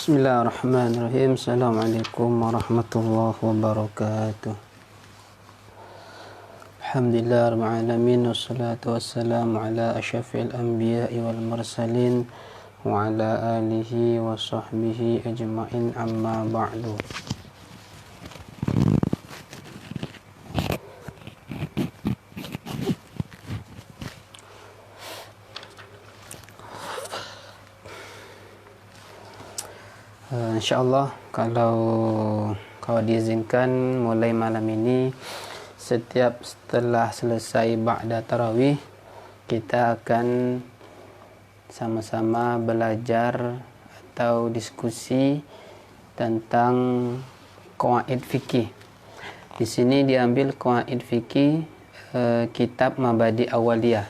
Bismillahirrahmanirrahim. Assalamualaikum warahmatullahi wabarakatuh. Alhamdulillah rabbil alamin, wassalatu wassalamu ala asyrafil anbiya'i wal mursalin wa ala alihi wa sahbihi ajma'in, amma ba'du. InsyaAllah kalau diizinkan mulai malam ini, setelah selesai ba'da tarawih, kita akan sama-sama belajar atau diskusi tentang qawaid fikih. Di sini diambil qawaid fikih kitab Mabadi Awaliyah.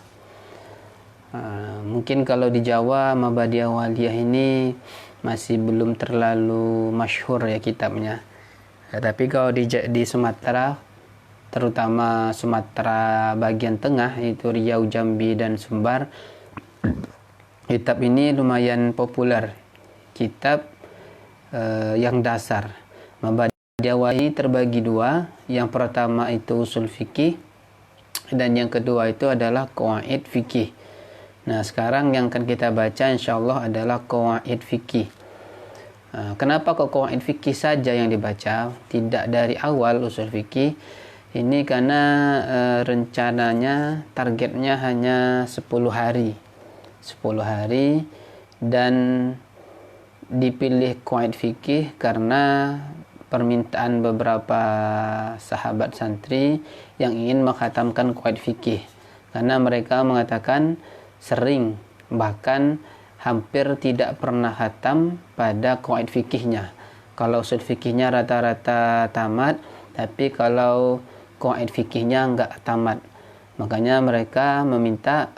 Mungkin kalau di Jawa Mabadi Awaliyah ini masih belum terlalu masyhur ya kitabnya. Tapi kalau di Sumatera, terutama Sumatera bagian tengah, itu Riau, Jambi dan Sumbar, kitab ini lumayan populer. Kitab yang dasar. Mabadi Awaliyah terbagi dua. Yang pertama itu usul fikih, dan yang kedua itu adalah qawaid fikih. Nah, sekarang yang akan kita baca insyaallah adalah qawaid fikih. Kenapa kok qawaid fikih saja yang dibaca, tidak dari awal usul fikih? Ini karena rencananya, targetnya hanya 10 hari. 10 hari, dan dipilih qawaid fikih karena permintaan beberapa sahabat santri yang ingin menghatamkan qawaid fikih. Karena mereka mengatakan sering, bahkan hampir tidak pernah hatam pada qawaid fikihnya. Kalau usul fikihnya rata-rata tamat, tapi kalau qawaid fikihnya enggak tamat. Makanya mereka meminta,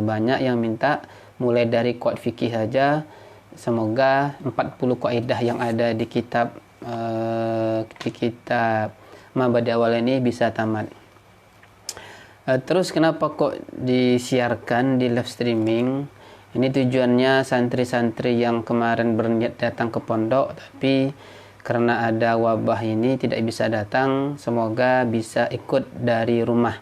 banyak yang minta mulai dari qawaid fikih saja. Semoga 40 kaidah yang ada di kitab Mabadi Awaliyah ini bisa tamat. Terus kenapa kok disiarkan di live streaming? Ini tujuannya santri-santri yang kemarin berniat datang ke pondok, tapi karena ada wabah ini tidak bisa datang, semoga bisa ikut dari rumah.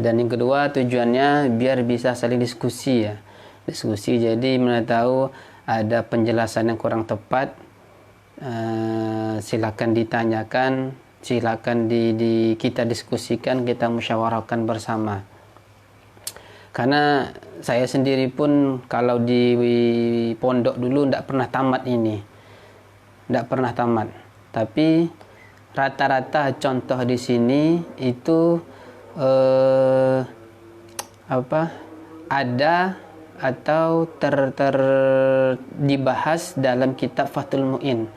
Dan yang kedua tujuannya biar bisa saling diskusi ya. Diskusi, jadi mana tahu ada penjelasan yang kurang tepat, silakan ditanyakan, silakan kita diskusikan, kita musyawarahkan bersama. Karena saya sendiri pun kalau di pondok dulu tidak pernah tamat ini, tidak pernah tamat. Tapi rata-rata contoh di sini itu ada atau dibahas dalam kitab Fathul Mu'in.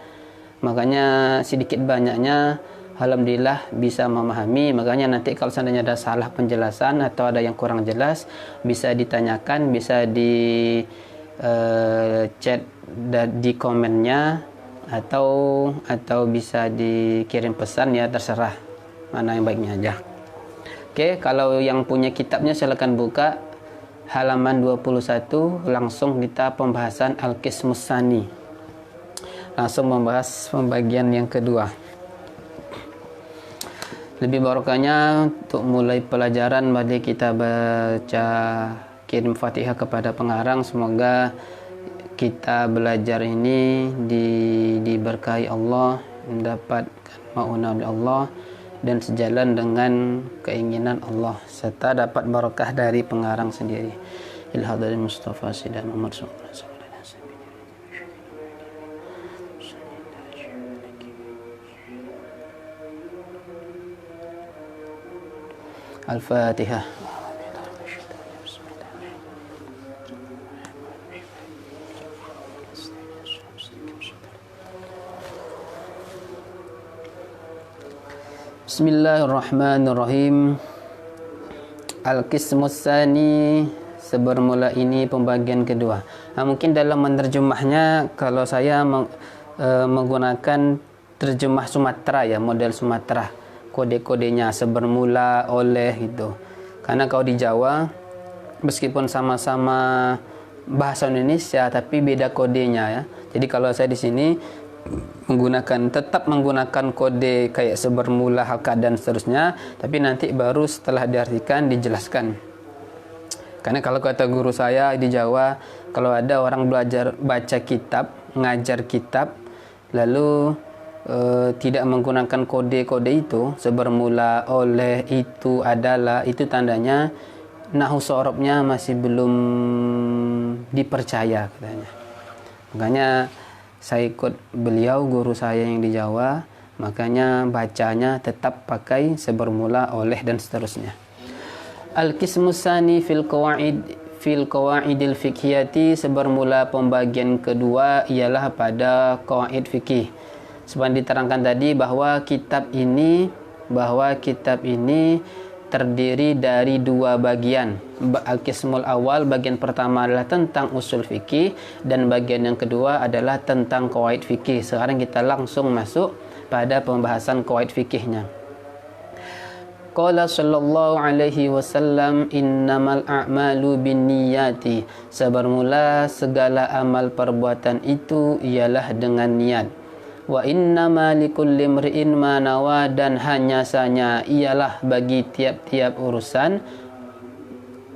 Makanya sedikit banyaknya alhamdulillah bisa memahami. Makanya nanti kalau seandainya ada salah penjelasan atau ada yang kurang jelas, bisa ditanyakan, bisa di chat di komennya, atau bisa dikirim pesan, ya terserah mana yang baiknya aja. Oke, kalau yang punya kitabnya silakan buka halaman 21, langsung kita pembahasan Al-Qismus Tsani. Langsung membahas pembagian yang kedua. Lebih barokahnya untuk mulai pelajaran, mari kita baca kirim Fatihah kepada pengarang. Semoga kita belajar ini diberkahi Allah, mendapatkan maunah oleh Allah, dan sejalan dengan keinginan Allah, serta dapat barokah dari pengarang sendiri. Ilhadari Mustafa Sidan Muhammad SAW. Al-Fatihah. Bismillahirrahmanirrahim. Al-Qismus Tsani, sebermula ini pembagian kedua. Mungkin dalam menerjemahnya, kalau saya menggunakan terjemah Sumatera ya, model Sumatera, kode-kodenya sebermula, oleh gitu. Karena kalau di Jawa, meskipun sama-sama bahasa Indonesia tapi beda kodenya ya. Jadi kalau saya di sini tetap menggunakan kode kayak sebermula, haka dan seterusnya, tapi nanti baru setelah diartikan dijelaskan. Karena kalau kata guru saya di Jawa, kalau ada orang belajar baca kitab, ngajar kitab, lalu tidak menggunakan kode-kode itu, sebermula, oleh, itu, adalah, itu tandanya nahwu sorobnya masih belum dipercaya katanya. Makanya saya ikut beliau, guru saya yang di Jawa, makanya bacanya tetap pakai sebermula, oleh dan seterusnya. Al-qismus tsani fil qawaidil fiqhiyati, sebermula pembagian kedua ialah pada qawaid fikih. Seperti diterangkan tadi bahwa kitab ini terdiri dari dua bagian. Al-qismul awal, bagian pertama adalah tentang usul fikih, dan bagian yang kedua adalah tentang qawaid fikih. Sekarang kita langsung masuk pada pembahasan qawaid fikihnya. Qala sallallahu alaihi wasallam, innamal a'malu binniyati, sebermula segala amal perbuatan itu ialah dengan niat. Wa innama likulli imri'in ma nawa, dan hanya saja ialah bagi tiap-tiap urusan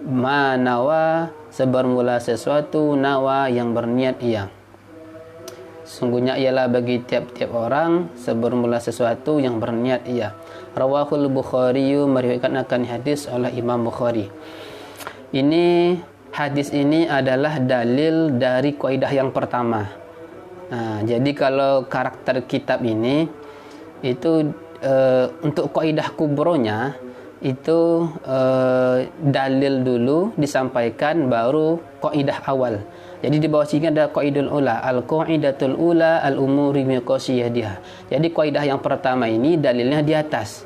ma nawa, sebermula sesuatu, nawa yang berniat ia. Sungguhnya ialah bagi tiap-tiap orang sebermula sesuatu yang berniat ia. Rawahul Bukhari, meriwayatkan akan hadis oleh Imam Bukhari. Hadis ini adalah dalil dari kaidah yang pertama. Nah, jadi kalau karakter kitab ini itu untuk kaidah kubronya itu dalil dulu disampaikan, baru kaidah awal. Jadi di bawah sini ada qaidul ula, al-qaidatul ula al-umuri miqasiyadiha. Jadi kaidah yang pertama ini dalilnya di atas.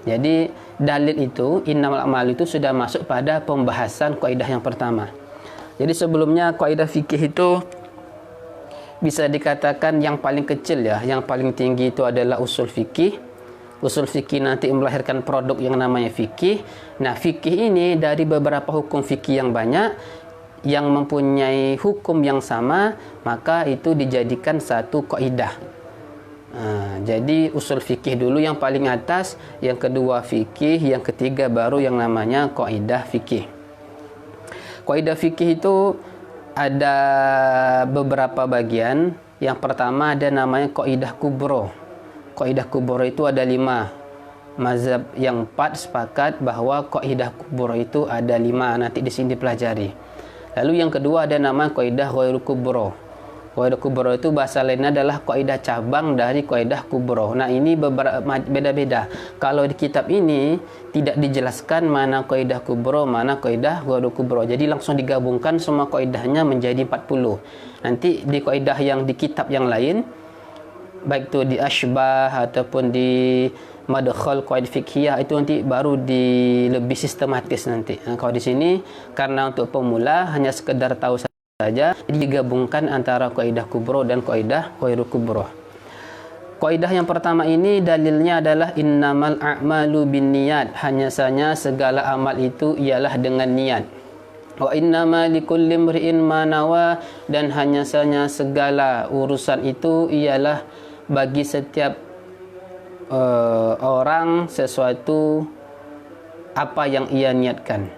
Jadi dalil itu, innamal a'mal itu sudah masuk pada pembahasan kaidah yang pertama. Jadi sebelumnya kaidah fikih itu bisa dikatakan yang paling kecil ya, yang paling tinggi itu adalah usul fikih. Usul fikih nanti melahirkan produk yang namanya fikih. Nah, fikih ini dari beberapa hukum fikih yang banyak yang mempunyai hukum yang sama, maka itu dijadikan satu kaidah. Jadi usul fikih dulu yang paling atas, yang kedua fikih, yang ketiga baru yang namanya kaidah fikih. Kaidah fikih itu ada beberapa bagian. Yang pertama ada namanya kaidah kubro. Kaidah kubro itu ada 5. Mazhab yang 4 sepakat bahwa kaidah kubro itu ada 5. Nanti di sini dipelajari. Lalu yang kedua ada nama kaidah ghairu kubro. Kaidah kubro itu bahasa lainnya adalah kaidah cabang dari kaidah kubro. Nah, ini beda-beda. Kalau di kitab ini tidak dijelaskan mana kaidah kubro, mana kaidah ghairu kubro. Jadi langsung digabungkan semua kaidahnya menjadi 40. Nanti di kaidah yang di kitab yang lain, baik itu di Ashbah ataupun di Madkhal Qawaid Fiqhiyah, itu nanti baru lebih sistematis nanti. Nah, kalau di sini karena untuk pemula hanya sekedar tahu saja, digabungkan antara kaidah kubro dan kaidah ghairu kubro. Kaidah yang pertama ini dalilnya adalah innamal a'malu binniyat, hanya saja segala amal itu ialah dengan niat. Wa innama likulli imri'in ma nawa, dan hanya saja segala urusan itu ialah bagi setiap orang sesuatu apa yang ia niatkan.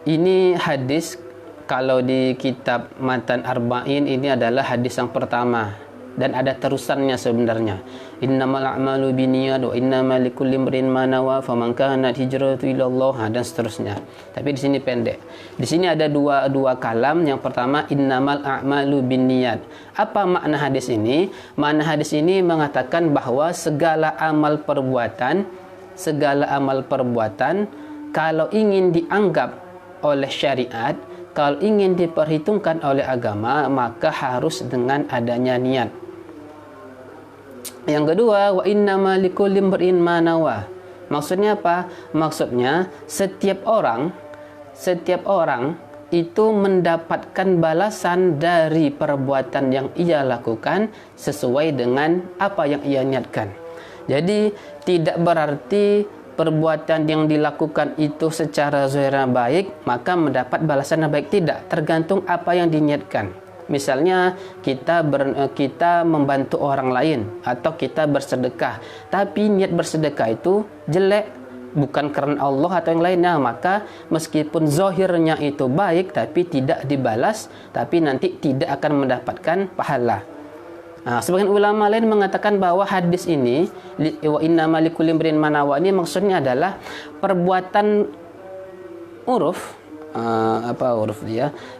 Ini hadis, kalau di kitab Matan Arba'in ini adalah hadis yang pertama dan ada terusannya sebenarnya. Innamal a'malu binniyat wa innamal likulli imrin ma nawa faman kanat hijratu ila Allah, dan seterusnya. Tapi di sini pendek. Di sini ada dua kalam. Yang pertama innamal a'malu binniyat. Apa makna hadis ini? Makna hadis ini mengatakan bahwa segala amal perbuatan kalau ingin dianggap oleh syariat, kalau ingin diperhitungkan oleh agama, maka harus dengan adanya niat. Yang kedua, wa innama likulli imrin ma nawa. Maksudnya apa? Maksudnya setiap orang itu mendapatkan balasan dari perbuatan yang ia lakukan sesuai dengan apa yang ia niatkan. Jadi tidak berarti perbuatan yang dilakukan itu secara zahirnya baik, maka mendapat balasan yang baik? Tidak, tergantung apa yang diniatkan. Misalnya kita membantu orang lain atau kita bersedekah, tapi niat bersedekah itu jelek, bukan karena Allah atau yang lainnya, maka meskipun zahirnya itu baik tapi tidak dibalas, tapi nanti tidak akan mendapatkan pahala. Sebagian ulama lain mengatakan bahwa hadis ini wa innamal likulli imrin ma nawa, ini maksudnya adalah perbuatan uruf,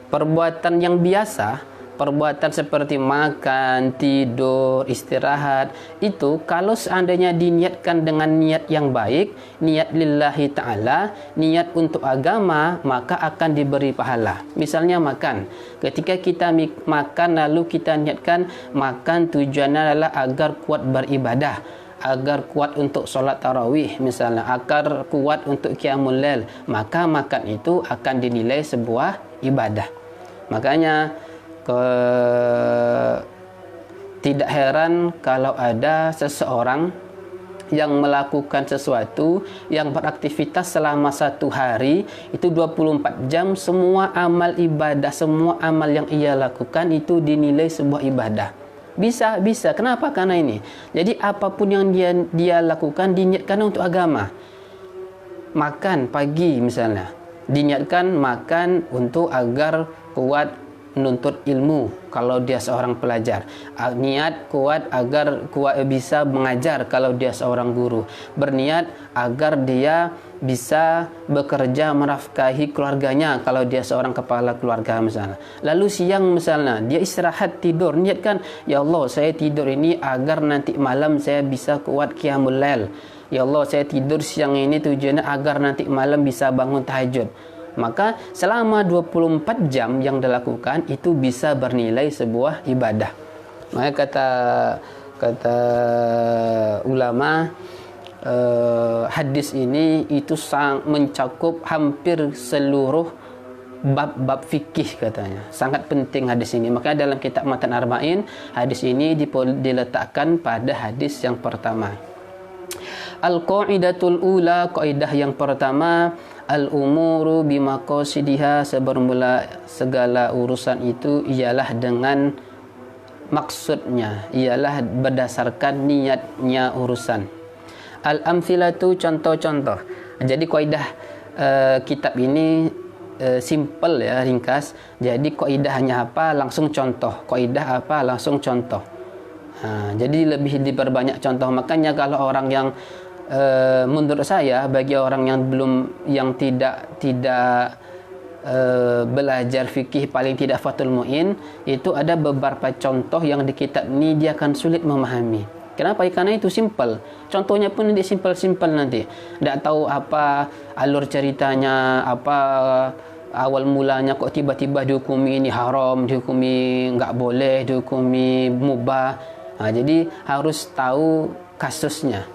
perbuatan yang biasa, perbuatan seperti makan, tidur, istirahat, itu kalau seandainya diniatkan dengan niat yang baik, niat lillahi ta'ala, niat untuk agama, maka akan diberi pahala. Misalnya makan, ketika kita makan lalu kita niatkan makan tujuannya adalah agar kuat beribadah, agar kuat untuk sholat tarawih misalnya, agar kuat untuk qiyamul lail, maka makan itu akan dinilai sebuah ibadah. Makanya tidak heran kalau ada seseorang yang melakukan sesuatu, yang beraktivitas selama 1 hari itu 24 jam, semua amal ibadah, semua amal yang ia lakukan itu dinilai sebuah ibadah. Bisa. Kenapa? Karena ini. Jadi apapun yang dia lakukan diniatkan untuk agama. Makan pagi misalnya, diniatkan makan untuk agar kuat menuntut ilmu kalau dia seorang pelajar, niat kuat agar bisa mengajar kalau dia seorang guru, berniat agar dia bisa bekerja menafkahi keluarganya kalau dia seorang kepala keluarga misalnya. Lalu siang misalnya dia istirahat tidur, niatkan, ya Allah saya tidur ini agar nanti malam saya bisa kuat qiyamul lail, ya Allah saya tidur siang ini tujuannya agar nanti malam bisa bangun tahajud. Maka selama 24 jam yang dilakukan itu bisa bernilai sebuah ibadah. Maka kata ulama, hadis ini itu mencakup hampir seluruh bab-bab fikih katanya. Sangat penting hadis ini. Makanya dalam kitab Matan Arba'in hadis ini diletakkan pada hadis yang pertama. Al-qaidatul ula, kaidah yang pertama, al-umuru bimaqasidiha, sebermula segala urusan itu ialah dengan maksudnya, ialah berdasarkan niatnya urusan. Al-amthilatu, contoh-contoh. Jadi kaidah kitab ini simple ya, ringkas. Jadi kaidah hanya apa? Langsung contoh. Kaidah apa? Langsung contoh. Jadi lebih diperbanyak contoh. Makanya kalau orang yang menurut saya, bagi orang yang tidak belajar fikih, paling tidak Fathul Mu'in, itu ada beberapa contoh yang di kitab ini dia akan sulit memahami. Kenapa? Karena itu simple. Contohnya pun nanti simple nanti. Tidak tahu apa alur ceritanya, apa awal mulanya kok tiba-tiba dihukumi ini haram, dihukumi nggak boleh, dihukumi mubah. Jadi harus tahu kasusnya.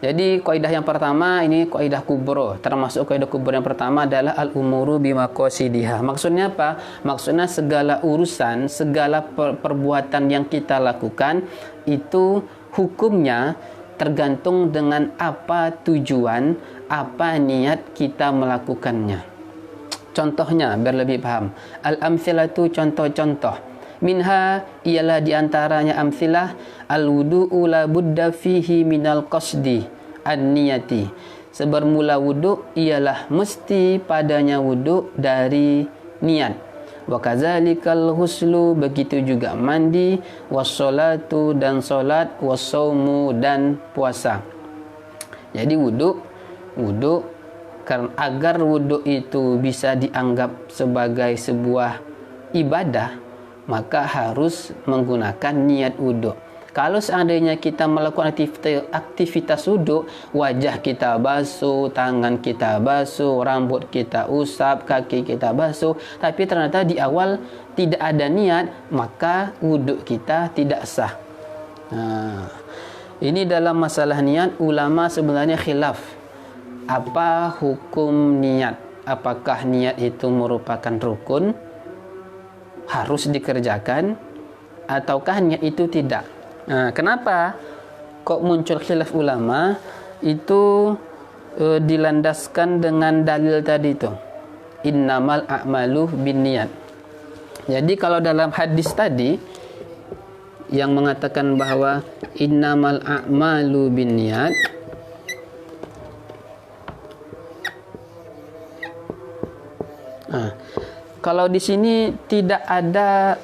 Jadi kaidah yang pertama ini kaidah kubro. Termasuk kaidah kubro yang pertama adalah al-umuru bimaqasidiha. Maksudnya apa? Maksudnya segala urusan, segala perbuatan yang kita lakukan itu hukumnya tergantung dengan apa tujuan, apa niat kita melakukannya. Contohnya biar lebih paham. Al-amthilatu, contoh-contoh. Minha, ialah diantaranya amthilah, al-wudu'u la budda fihi minal qasdi an-niyati. Sebermula wudu' ialah mesti padanya wudu' dari niat. Wa kadzalikal huslu, begitu juga mandi, wassalatu dan salat, wassaumu dan puasa. Jadi wudu' karena agar wudu' itu bisa dianggap sebagai sebuah ibadah, maka harus menggunakan niat wudu. Kalau seandainya kita melakukan aktivitas wudu, wajah kita basuh, tangan kita basuh, rambut kita usap, kaki kita basuh, tapi ternyata di awal tidak ada niat, maka wudu kita tidak sah. Ini dalam masalah niat, ulama sebenarnya khilaf. Apa hukum niat? Apakah niat itu merupakan rukun, harus dikerjakan, ataukah niat itu tidak? Kenapa kok muncul khilaf ulama? itu dilandaskan dengan dalil tadi itu, innamal a'malu binniyat. Jadi kalau dalam hadis tadi yang mengatakan bahwa innamal a'malu binniyat, kalau di sini tidak ada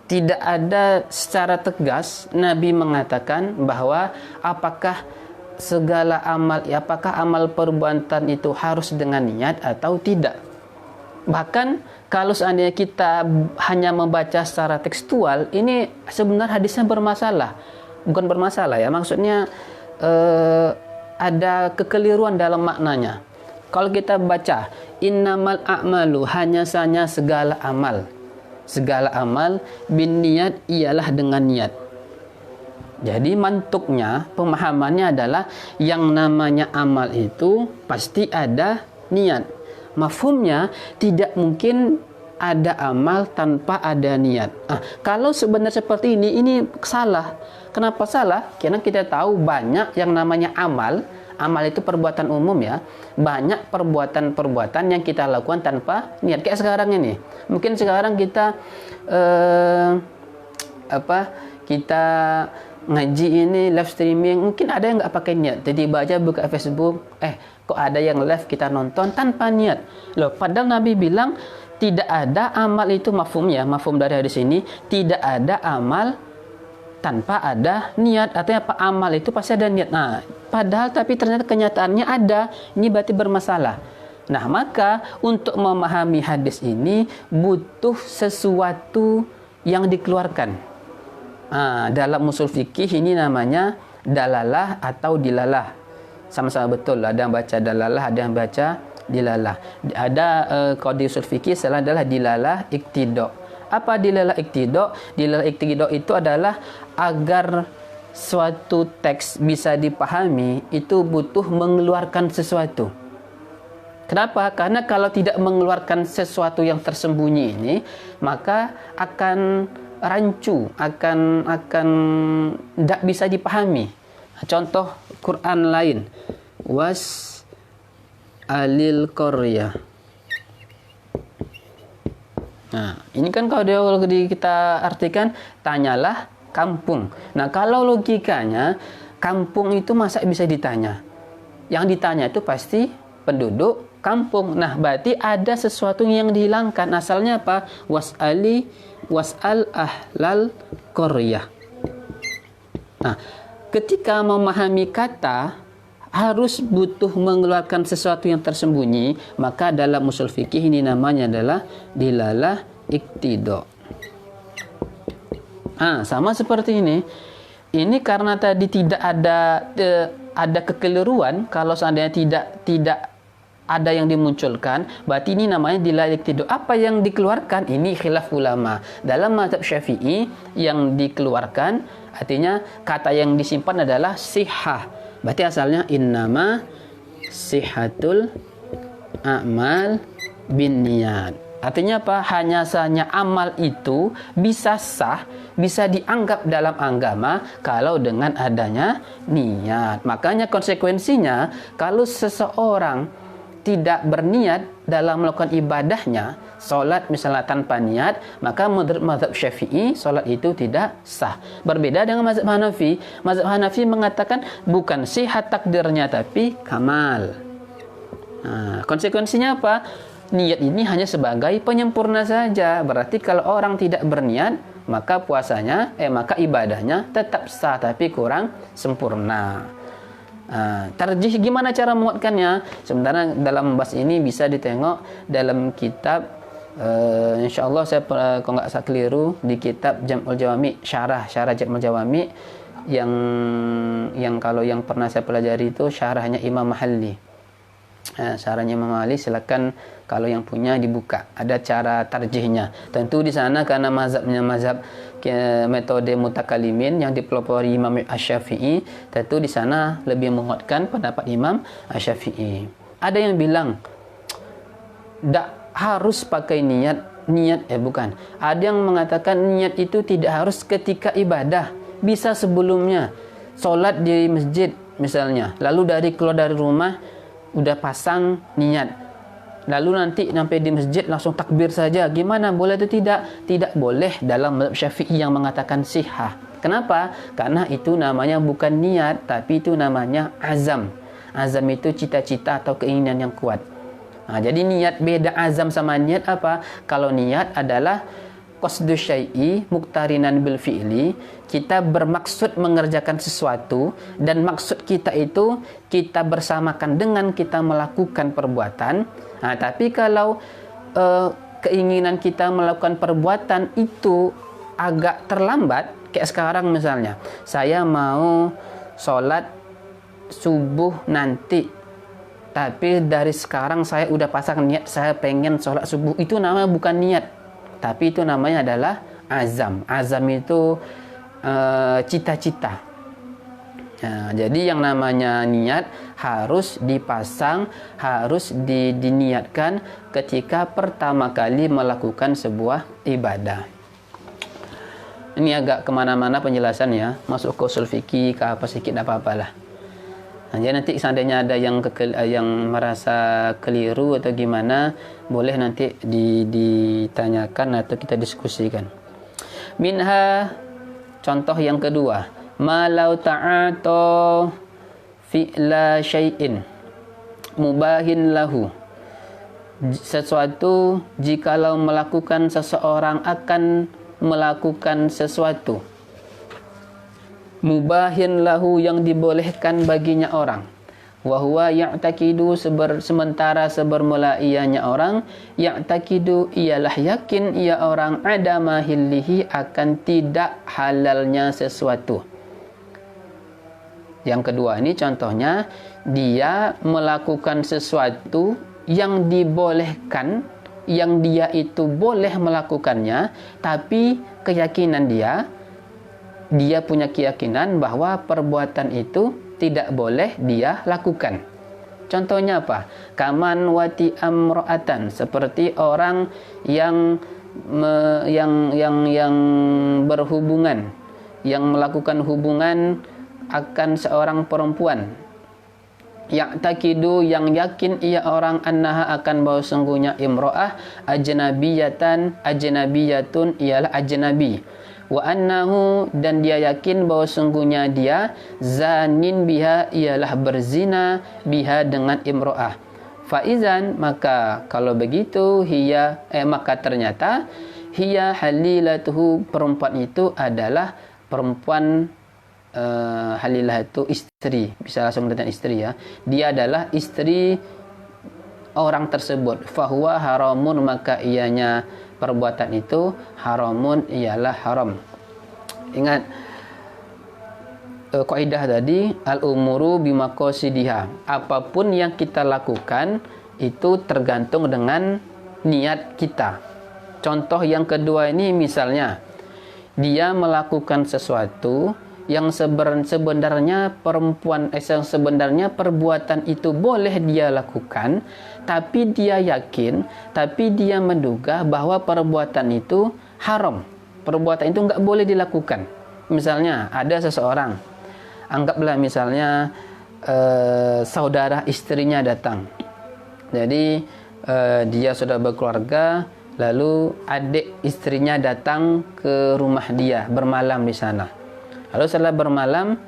tidak ada secara tegas Nabi mengatakan bahwa apakah segala amal, apakah amal perbuatan itu harus dengan niat atau tidak. Bahkan kalau seandainya kita hanya membaca secara tekstual, ini sebenarnya hadisnya bermasalah. Bukan bermasalah ya, maksudnya ada kekeliruan dalam maknanya. Kalau kita baca innamal a'malu, hanya saja segala amal. Segala amal bin niat ialah dengan niat. Jadi mantuknya, pemahamannya adalah yang namanya amal itu pasti ada niat. Mafhumnya tidak mungkin ada amal tanpa ada niat. Kalau sebenarnya seperti ini salah. Kenapa salah? Karena kita tahu banyak yang namanya amal. Amal itu perbuatan umum ya. Banyak perbuatan-perbuatan yang kita lakukan tanpa niat. Kayak sekarang ini. Mungkin sekarang kita kita ngaji ini live streaming, mungkin ada yang nggak pakai niat. Jadi baca buka Facebook, kok ada yang live kita nonton tanpa niat. Loh, padahal Nabi bilang tidak ada amal itu, mafhumnya, mafhum dari hadis ini, tidak ada amal tanpa ada niat. Artinya apa? Amal itu pasti ada niat. Nah, padahal tapi ternyata kenyataannya ada. Ini berarti bermasalah. Nah, maka untuk memahami hadis ini butuh sesuatu yang dikeluarkan. Dalam usul fikih ini namanya dalalah atau dilalah. Sama-sama betul. Ada yang baca dalalah, ada yang baca dilalah. Ada kalau di usul fikih salah adalah dilalah iqtida. Apa dilalah iqtida? Dilalah iqtida itu adalah agar suatu teks bisa dipahami itu butuh mengeluarkan sesuatu. Kenapa? Karena kalau tidak mengeluarkan sesuatu yang tersembunyi ini, maka akan rancu, akan tidak bisa dipahami. Contoh Quran lain, was alil qaryah. Nah, ini kan kalau kita artikan tanyalah kampung. Nah, kalau logikanya kampung itu masa bisa ditanya? Yang ditanya itu pasti penduduk kampung. Nah, berarti ada sesuatu yang dihilangkan. Asalnya apa? Was'al ahlal qaryah. Nah, ketika memahami kata harus butuh mengeluarkan sesuatu yang tersembunyi, maka dalam usul fikih ini namanya adalah dilalah iqtida. Sama seperti ini. Ini karena tadi tidak ada kekeliruan. Kalau seandainya tidak ada yang dimunculkan, berarti ini namanya dilalah iqtida. Apa yang dikeluarkan? Ini khilaf ulama. Dalam mazhab Syafi'i yang dikeluarkan artinya kata yang disimpan adalah sihah. Berarti asalnya innama sihatul a'mal binniyat. Artinya apa? Hanya saja amal itu bisa sah, bisa dianggap dalam agama kalau dengan adanya niat. Makanya konsekuensinya kalau seseorang tidak berniat dalam melakukan ibadahnya, solat misalnya tanpa niat, maka menurut mazhab Syafi'i solat itu tidak sah. Berbeda dengan mazhab Hanafi. Mazhab Hanafi mengatakan bukan sihat takdirnya tapi kamal. Konsekuensinya apa? Niat ini hanya sebagai penyempurna saja. Berarti kalau orang tidak berniat, maka puasanya, maka ibadahnya tetap sah tapi kurang sempurna. Tarjih gimana cara menguatkannya? Sebenarnya dalam membahas ini bisa ditengok dalam kitab insyaallah saya kalau nggak salah keliru di kitab Jam'ul Jawami, syarah Jam'ul Jawami yang kalau yang pernah saya pelajari itu syarahnya Imam Mahalli. Syarahnya Imam Mahalli, silakan kalau yang punya dibuka. Ada cara tarjihnya. Tentu di sana karena mazhabnya mazhab metode mutakalimin yang dipelopori Imam Asy-Syafi'i, tentu di sana lebih menguatkan pendapat Imam Asy-Syafi'i. Ada yang bilang tidak harus pakai niat bukan. Ada yang mengatakan niat itu tidak harus ketika ibadah. Bisa sebelumnya sholat di masjid misalnya, lalu keluar dari rumah udah pasang niat, lalu nanti sampai di masjid langsung takbir saja, gimana? Boleh atau tidak? Tidak boleh dalam mazhab Syafi'i yang mengatakan sihah. Kenapa? Karena itu namanya bukan niat, tapi itu namanya azam. Azam itu cita-cita atau keinginan yang kuat. Nah, jadi niat beda azam sama niat apa? Kalau niat adalah qasdu syai'i muqtarinan bil fi'li, kita bermaksud mengerjakan sesuatu dan maksud kita itu kita bersamakan dengan kita melakukan perbuatan. Nah, tapi kalau keinginan kita melakukan perbuatan itu agak terlambat, kayak sekarang misalnya, saya mau sholat subuh nanti, tapi dari sekarang saya udah pasang niat saya pengen sholat subuh, itu namanya bukan niat, tapi itu namanya adalah azam. Azam itu cita-cita. Nah, jadi yang namanya niat harus dipasang, harus diniatkan ketika pertama kali melakukan sebuah ibadah. Ini agak kemana-mana penjelasan ya, masuk ke usul fikih ke apa sedikit apa-apalah. Nah, jadi nanti seandainya ada yang merasa keliru atau gimana, boleh nanti ditanyakan atau kita diskusikan. Minha, contoh yang kedua, malau ta'ato fi'la syai'in mubahin lahu, sesuatu jikalau melakukan seseorang akan melakukan sesuatu mubahin lahu yang dibolehkan baginya orang, wa huwa ya'taqidu sementara sebermula ianya orang ya'taqidu ialah yakin ia orang adama hillihi akan tidak halalnya sesuatu. Yang kedua ini contohnya, dia melakukan sesuatu yang dibolehkan, yang dia itu boleh melakukannya, tapi keyakinan dia punya keyakinan bahwa perbuatan itu tidak boleh dia lakukan. Contohnya apa? Kaman wati amro'atan, seperti orang yang berhubungan, yang melakukan hubungan akan seorang perempuan. Ya'taqidu yang yakin ia orang annaha akan bahwa sungguhnya imro'ah ajnabiyatun ialah ajnabi, wa annahu dan dia yakin bahwa sungguhnya dia zanin biha ialah berzina biha dengan imro'ah. Faizan maka kalau begitu maka ternyata hiya halilatuhu, perempuan itu adalah perempuan halilah itu istri, bisa langsung dengan istri ya. Dia adalah istri orang tersebut. Fahuwa haramun, maka ianya perbuatan itu haramun, ialah haram. Ingat kaidah tadi, al-umuru bimaqasidiha. Apapun yang kita lakukan itu tergantung dengan niat kita. Contoh yang kedua ini misalnya, dia melakukan sesuatu yang sebenarnya perbuatan itu boleh dia lakukan, tapi dia yakin, tapi dia menduga bahwa perbuatan itu haram, perbuatan itu nggak boleh dilakukan. Misalnya ada seseorang, anggaplah misalnya saudara istrinya datang, jadi dia sudah berkeluarga, lalu adik istrinya datang ke rumah dia bermalam di sana. Lalu setelah bermalam,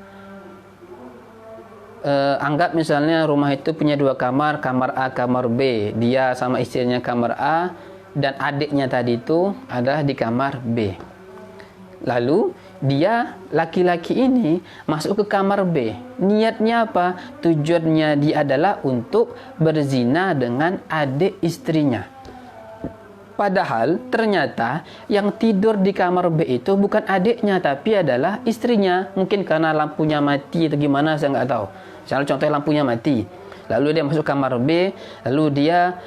anggap misalnya rumah itu punya 2 kamar, kamar A, kamar B. Dia sama istrinya kamar A, dan adiknya tadi itu adalah di kamar B. Lalu dia, laki-laki ini, masuk ke kamar B. Niatnya apa? Tujuannya dia adalah untuk berzina dengan adik istrinya. Padahal ternyata yang tidur di kamar B itu bukan adiknya, tapi adalah istrinya. Mungkin karena lampunya mati atau gimana, saya nggak tahu. Misalnya contohnya lampunya mati, lalu dia masuk kamar B, lalu dia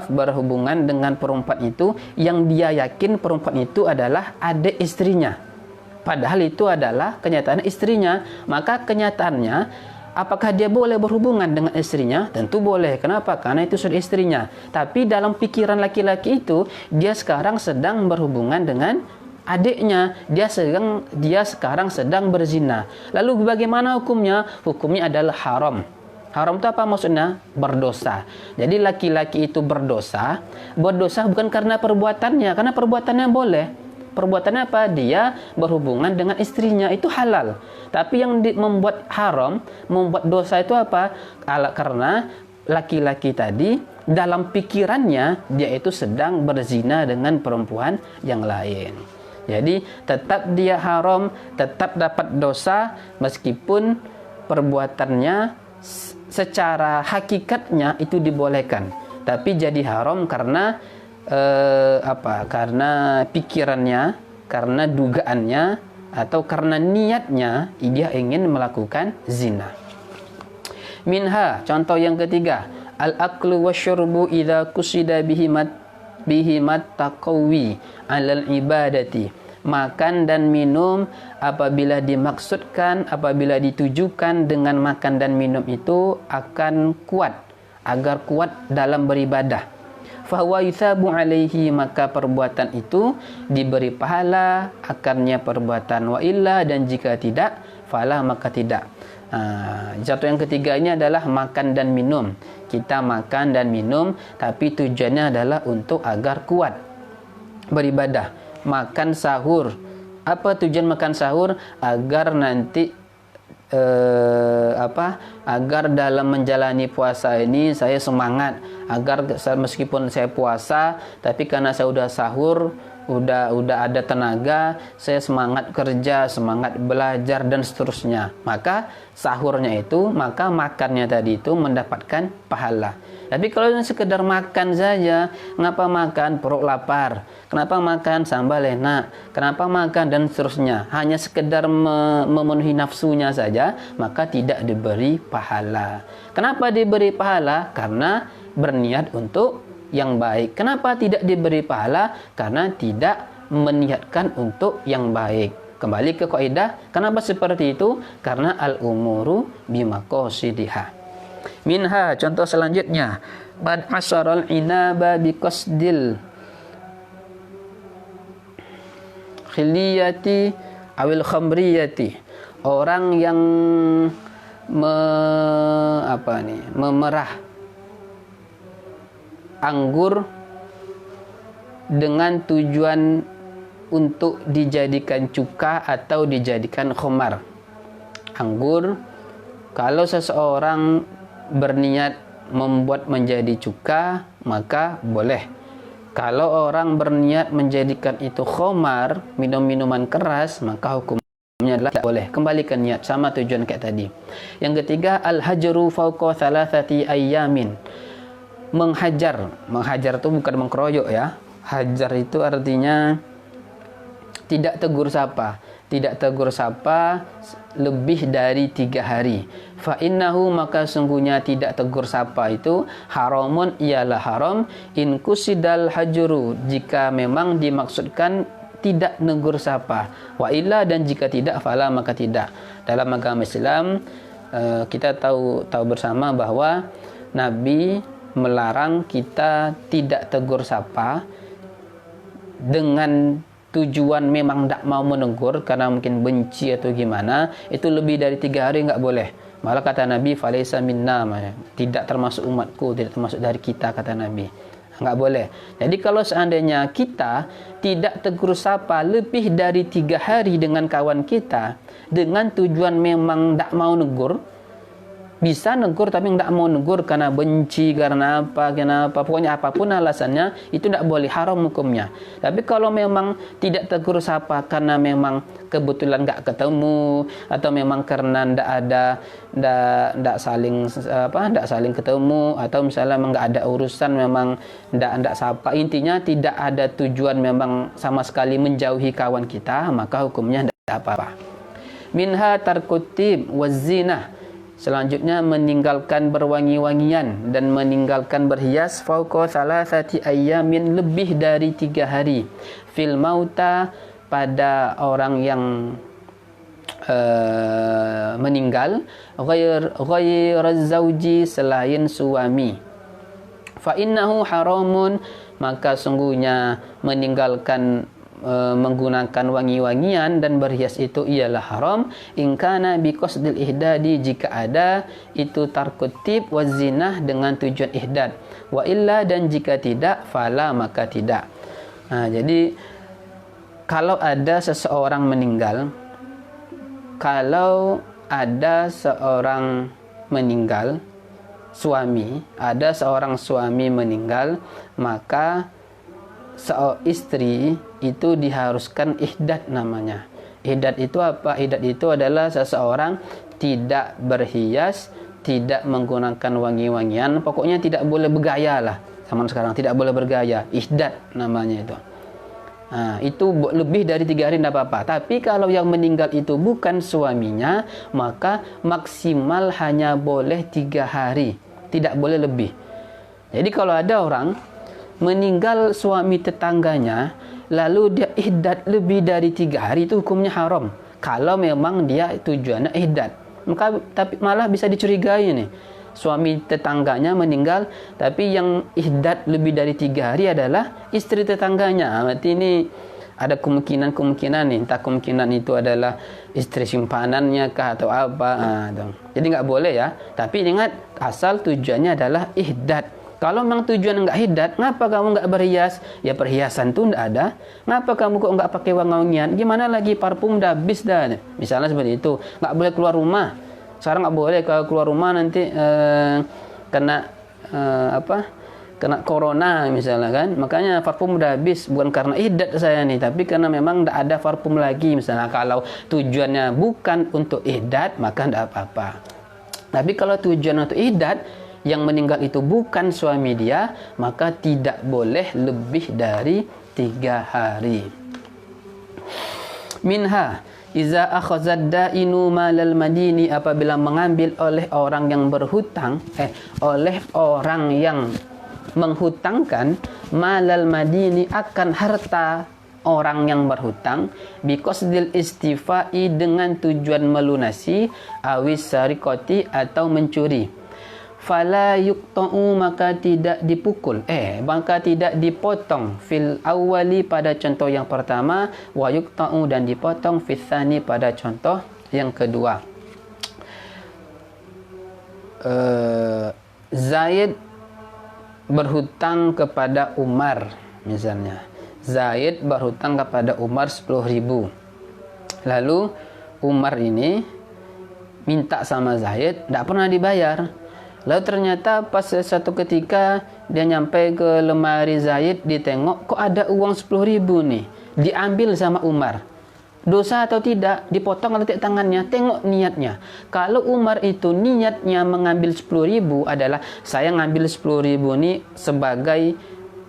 berhubungan dengan perempuan itu yang dia yakin perempuan itu adalah adik istrinya. Padahal itu adalah kenyataan istrinya. Maka kenyataannya, apakah dia boleh berhubungan dengan istrinya? Tentu boleh. Kenapa? Karena itu sudah istrinya. Tapi dalam pikiran laki-laki itu, dia sekarang sedang berhubungan dengan adiknya, dia sekarang sedang berzina. Lalu bagaimana hukumnya? Hukumnya adalah haram. Haram itu apa maksudnya? Berdosa. Jadi laki-laki itu berdosa bukan karena perbuatannya, karena perbuatannya boleh. Perbuatannya apa? Dia berhubungan dengan istrinya, itu halal. Tapi yang membuat haram, membuat dosa itu apa? Karena laki-laki tadi dalam pikirannya dia itu sedang berzina dengan perempuan yang lain. Jadi tetap dia haram, tetap dapat dosa meskipun perbuatannya secara hakikatnya itu dibolehkan, tapi jadi haram karena karena pikirannya, karena dugaannya, atau karena niatnya dia ingin melakukan zina. Minha, contoh yang ketiga, al-aklu wasyurbu idza kusida bihimat taqawi 'alal ibadati. Makan dan minum apabila dimaksudkan, apabila ditujukan dengan makan dan minum itu akan kuat, agar kuat dalam beribadah. Fahuwa yuthabu alaihi, maka perbuatan itu diberi pahala akarnya perbuatan. Wa illa, dan jika tidak, falah, maka tidak. Jatuh yang ketiganya adalah makan dan minum. Kita makan dan minum, tapi tujuannya adalah untuk agar kuat beribadah. Makan sahur, apa tujuan makan sahur? Agar nanti agar dalam menjalani puasa ini saya semangat, agar meskipun saya puasa tapi karena saya udah sahur, udah ada tenaga, saya semangat kerja, semangat belajar dan seterusnya. Maka sahurnya itu, maka makannya tadi itu mendapatkan pahala. Tapi kalau sekedar makan saja, kenapa makan? Perut lapar. Kenapa makan? Sambal enak. Kenapa makan? Dan seterusnya. Hanya sekedar memenuhi nafsunya saja, maka tidak diberi pahala. Kenapa diberi pahala? Karena berniat untuk yang baik. Kenapa tidak diberi pahala? Karena tidak meniatkan untuk yang baik. Kembali ke kaidah, kenapa seperti itu? Karena al-umuru bimaqasidiha. Minha, contoh selanjutnya, man asharal inaba biqasdil khiliyati awil khamriyati. Orang yang memerah anggur dengan tujuan untuk dijadikan cuka atau dijadikan khamar. Anggur, kalau seseorang berniat membuat menjadi cuka, maka boleh. Kalau orang berniat menjadikan itu khamar, minum-minuman keras, maka hukumnya adalah tidak boleh. Kembalikan niat, sama tujuan kayak tadi. Yang ketiga, al-hajru fauqa thalathati ayyamin. Menghajar itu bukan mengkeroyok ya. Hajar itu artinya tidak tegur sapa lebih dari 3 hari. Fa innahu, maka sungguhnya tidak tegur sapa itu haramun, ialah haram, in kusidal hajru, jika memang dimaksudkan tidak negur sapa. Wa illa, dan jika tidak, fala, maka tidak. Dalam agama Islam kita tahu bersama bahwa Nabi melarang kita tidak tegur sapa dengan tujuan memang tidak mau menegur karena mungkin benci atau gimana. Itu lebih dari 3 hari nggak boleh. Malah kata Nabi, falaisa minna, tidak termasuk umatku, tidak termasuk dari kita, kata Nabi. Nggak boleh. Jadi kalau seandainya kita tidak tegur sapa lebih dari 3 hari dengan kawan kita dengan tujuan memang tidak mau negur, bisa negur tapi tidak mau negur karena benci, karena apa, pokoknya apapun alasannya, itu tidak boleh, haram hukumnya. Tapi kalau memang tidak tegur sapa karena memang kebetulan nggak ketemu, atau memang karena tidak saling ketemu, atau misalnya memang nggak ada urusan, memang tidak sapa, intinya tidak ada tujuan memang sama sekali menjauhi kawan kita, maka hukumnya tidak apa-apa. Minha tarkutib wazzinah. Selanjutnya meninggalkan berwangi-wangian dan meninggalkan berhias fauqa thalathati ayyamin, lebih dari 3 hari. Fil mauta, pada orang yang meninggal, ghairaz zauji, selain suami. Fa innahu haramun, maka sungguhnya meninggalkan menggunakan wangi-wangian dan berhias itu ialah haram. In kana bi qasdil ihdadi, jika ada itu tarkutib wa zinah dengan tujuan ihdad. Wa illa, dan jika tidak, fala, maka tidak. Jadi kalau ada seseorang meninggal, ada seorang suami meninggal, maka istri itu diharuskan ihdad namanya. Ihdad itu apa? Ihdad itu adalah seseorang tidak berhias, tidak menggunakan wangi-wangian, pokoknya tidak boleh bergaya lah. Zaman sekarang tidak boleh bergaya, ihdad namanya itu. Itu lebih dari 3 hari tidak apa-apa. Tapi kalau yang meninggal itu bukan suaminya, maka maksimal hanya boleh 3 hari, tidak boleh lebih. Jadi kalau ada orang meninggal suami tetangganya, lalu dia ihdad lebih dari 3 hari, itu hukumnya haram. Kalau memang dia tujuannya ihdad, maka tapi malah bisa dicurigai nih. Suami tetangganya meninggal, tapi yang ihdad lebih dari 3 hari adalah istri tetangganya. Berarti ini ada kemungkinan nih, entah kemungkinan itu adalah istri simpanannya kah atau apa. Jadi nggak boleh ya. Tapi ingat, asal tujuannya adalah ihdad. Kalau memang tujuan nggak ihdad, ngapa kamu nggak berhias? Ya perhiasan tuh nggak ada. Ngapa kamu kok nggak pakai wangi-wangian? Gimana lagi, parfum udah habis dah. Misalnya seperti itu. Nggak boleh keluar rumah. Sekarang nggak boleh, kalau keluar rumah nanti kena corona misalnya kan. Makanya parfum udah habis, bukan karena ihdad saya nih, tapi karena memang tidak ada parfum lagi misalnya. Kalau tujuannya bukan untuk ihdad, maka tidak apa-apa. Tapi kalau tujuan untuk ihdad, yang meninggal itu bukan suami dia, maka tidak boleh lebih dari 3 hari. Minha iza akhazad da'inu malal madini, apabila mengambil oleh orang yang berhutang, oleh orang yang menghutangkan, malal madini, akan harta orang yang berhutang, biqasdil istifai, dengan tujuan melunasi, awis sarikoti, atau mencuri. Fala yuqta'u, maka tidak dipukul, maka tidak dipotong, fil awwali, pada contoh yang pertama, wa yuqta'u, dan dipotong fil tsani, pada contoh yang kedua. Zaid berhutang kepada Umar misalnya. Zaid berhutang kepada Umar 10.000. Lalu Umar ini minta sama Zaid, tidak pernah dibayar. Lalu ternyata pas satu ketika dia nyampe ke lemari Zaid, ditengok kok ada uang 10.000 nih, diambil sama Umar. Dosa atau tidak? Dipotong atau tidak tangannya? Tengok niatnya. Kalau Umar itu niatnya mengambil 10.000 adalah, saya ngambil 10.000 ini sebagai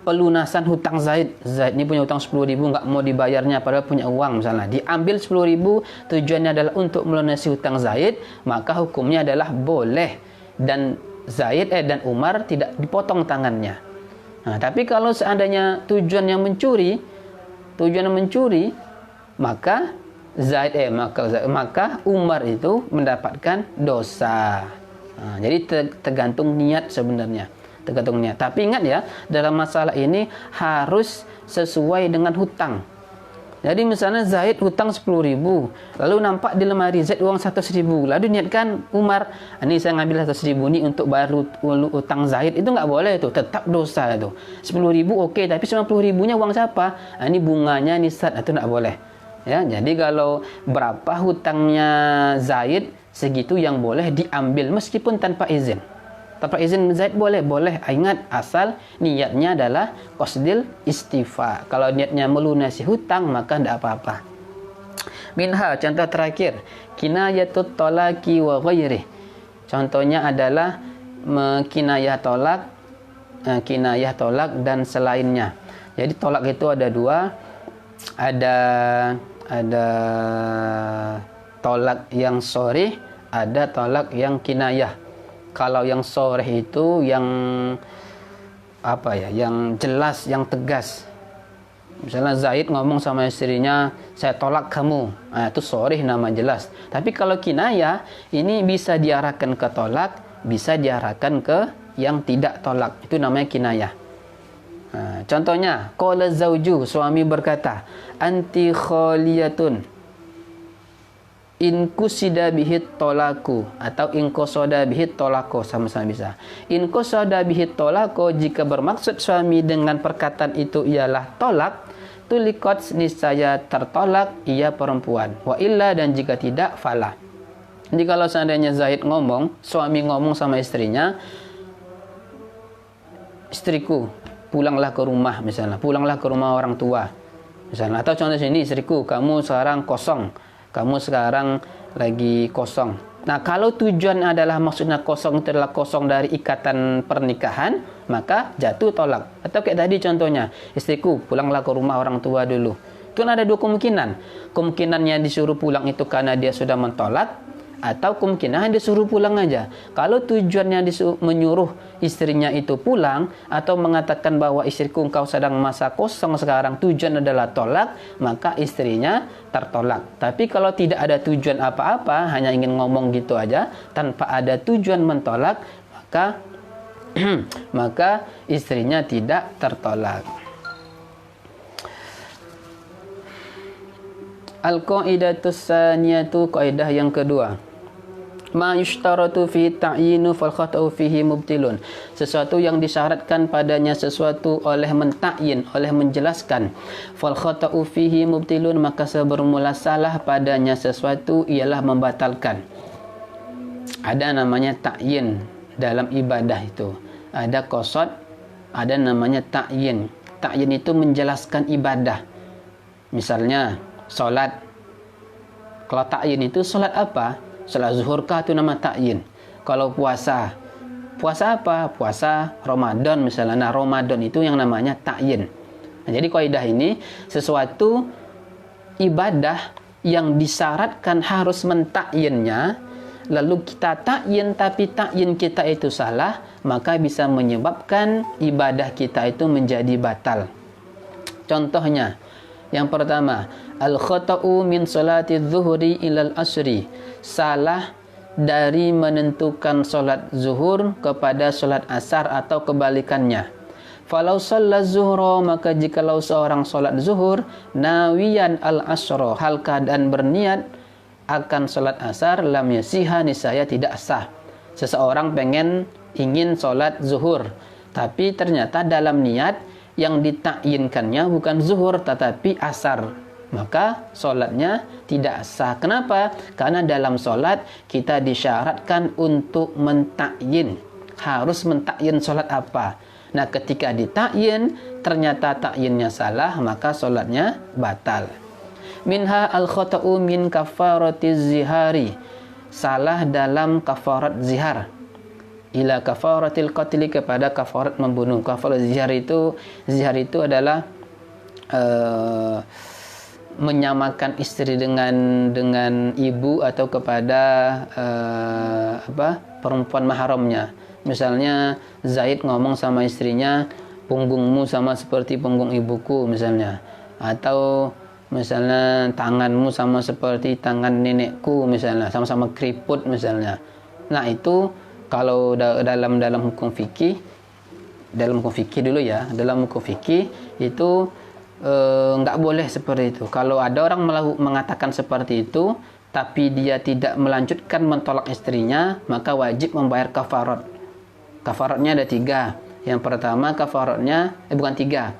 pelunasan hutang Zaid. Zaid ini punya hutang 10.000, nggak mau dibayarnya padahal punya uang misalnya. Diambil 10.000, tujuannya adalah untuk melunasi hutang Zaid, maka hukumnya adalah boleh. Dan Zaid dan Umar tidak dipotong tangannya. Tapi kalau seandainya tujuannya mencuri, maka maka Umar itu mendapatkan dosa. Jadi tergantung niat sebenarnya, tergantung niat. Tapi ingat ya, dalam masalah ini harus sesuai dengan hutang. Jadi misalnya Zaid hutang 10.000, lalu nampak di lemari Zaid uang 100.000, lalu niatkan Umar, ini saya ngambil 100.000 ini untuk bayar hutang Zaid, itu nggak boleh, itu tetap dosa itu. 10.000 oke, tapi 90.000-nya uang siapa? Ini bunganya, nisat, itu nggak boleh. Ya, jadi kalau berapa hutangnya Zaid, segitu yang boleh diambil meskipun tanpa izin. Tanpa izin Zaid boleh. Ingat, asal niatnya adalah qasdil istifa. Kalau niatnya melunasi hutang, maka tidak apa-apa. Minha, contoh terakhir, kinayatut tolaki wa ghairi. Contohnya adalah kinayah tolak dan selainnya. Jadi tolak itu ada 2. Ada tolak yang sharih, ada tolak yang kinayah. Kalau yang sharih itu yang yang jelas, yang tegas. Misalnya Zaid ngomong sama istrinya, saya tolak kamu, itu sharih, nama jelas. Tapi kalau kinayah, ini bisa diarahkan ke tolak, bisa diarahkan ke yang tidak tolak, itu namanya kinayah. Contohnya, qala zauju, suami berkata, anti khaliyatun in kusida bihit tolaku, atau in qasada bihit tolako, sama-sama bisa. In qasada bihit tolako, jika bermaksud suami dengan perkataan itu ialah tolak, tulikot, niscaya tertolak ia perempuan. Wa illa, dan jika tidak, falah. Jadi kalau seandainya Zaid ngomong, suami ngomong sama istrinya, istriku, pulanglah ke rumah misalnya, pulanglah ke rumah orang tua misalnya. Atau contoh sini, istriku, kamu sekarang kosong, kamu sekarang lagi kosong. Nah, kalau tujuan adalah maksudnya kosong itu adalah kosong dari ikatan pernikahan, maka jatuh tolak. Atau kayak tadi contohnya, istriku, pulanglah ke rumah orang tua dulu. Itu ada dua kemungkinan. Kemungkinannya disuruh pulang itu karena dia sudah mentolak, atau kemungkinan disuruh pulang aja. Kalau tujuannya menyuruh istrinya itu pulang, atau mengatakan bahwa istriku, engkau sedang masa kosong sekarang, tujuan adalah tolak, maka istrinya tertolak. Tapi kalau tidak ada tujuan apa-apa, hanya ingin ngomong gitu aja tanpa ada tujuan mentolak, maka maka istrinya tidak tertolak. Al-qaidatus tsaniyatu, kaidah yang kedua. Ma yushtaratu fi ta'yinu fal khata'u fihi mubtilun. Sesuatu yang disyaratkan padanya sesuatu oleh mentakyin, oleh menjelaskan, fal khata'u fihi mubtilun, maka sebermula salah padanya sesuatu ialah membatalkan. Ada namanya takyin dalam ibadah itu. Ada qasad, ada namanya takyin. Takyin itu menjelaskan ibadah. Misalnya salat. Kalau takyin itu salat apa? Salat zuhur kah, itu nama takyin. Kalau puasa, puasa apa? Puasa Ramadan misalnya. Nah, Ramadan itu yang namanya takyin. Nah, jadi kaidah ini, sesuatu ibadah yang disyaratkan harus mentakyinnya, lalu kita takyin tapi takyin kita itu salah, maka bisa menyebabkan ibadah kita itu menjadi batal. Contohnya, yang pertama, al-khata'u min salati zuhuri ilal asri, salah dari menentukan solat zuhur kepada solat asar atau kebalikannya. Falau shalla zuhra, maka jikalau seorang solat zuhur nawiyan al-asra, hal keadaan berniat akan solat asar, lam yasiha, niscaya tidak sah. Seseorang ingin solat zuhur, tapi ternyata dalam niat yang ditakyinkannya bukan zuhur tetapi asar, maka solatnya tidak sah. Kenapa? Karena dalam solat kita disyaratkan untuk mentakyin, harus mentakyin solat apa. Nah, ketika ditakyin ternyata takyinnya salah, maka solatnya batal. Minha al-khata'u min kafaratiz zihari, salah dalam kafarat zihar, ila kafaratil qatli, kepada kafarat membunuh. Kafarat zihar itu adalah menyamakan istri dengan ibu atau kepada perempuan mahramnya. Misalnya Zaid ngomong sama istrinya, punggungmu sama seperti punggung ibuku misalnya, atau misalnya tanganmu sama seperti tangan nenekku misalnya, sama-sama keriput misalnya. Nah, itu kalau dalam hukum fikih, dalam hukum fikih itu nggak boleh seperti itu. Kalau ada orang mengatakan seperti itu tapi dia tidak melanjutkan mentolak istrinya, maka wajib membayar kafarat. Kafaratnya ada 3. Yang pertama kafaratnya bukan 3.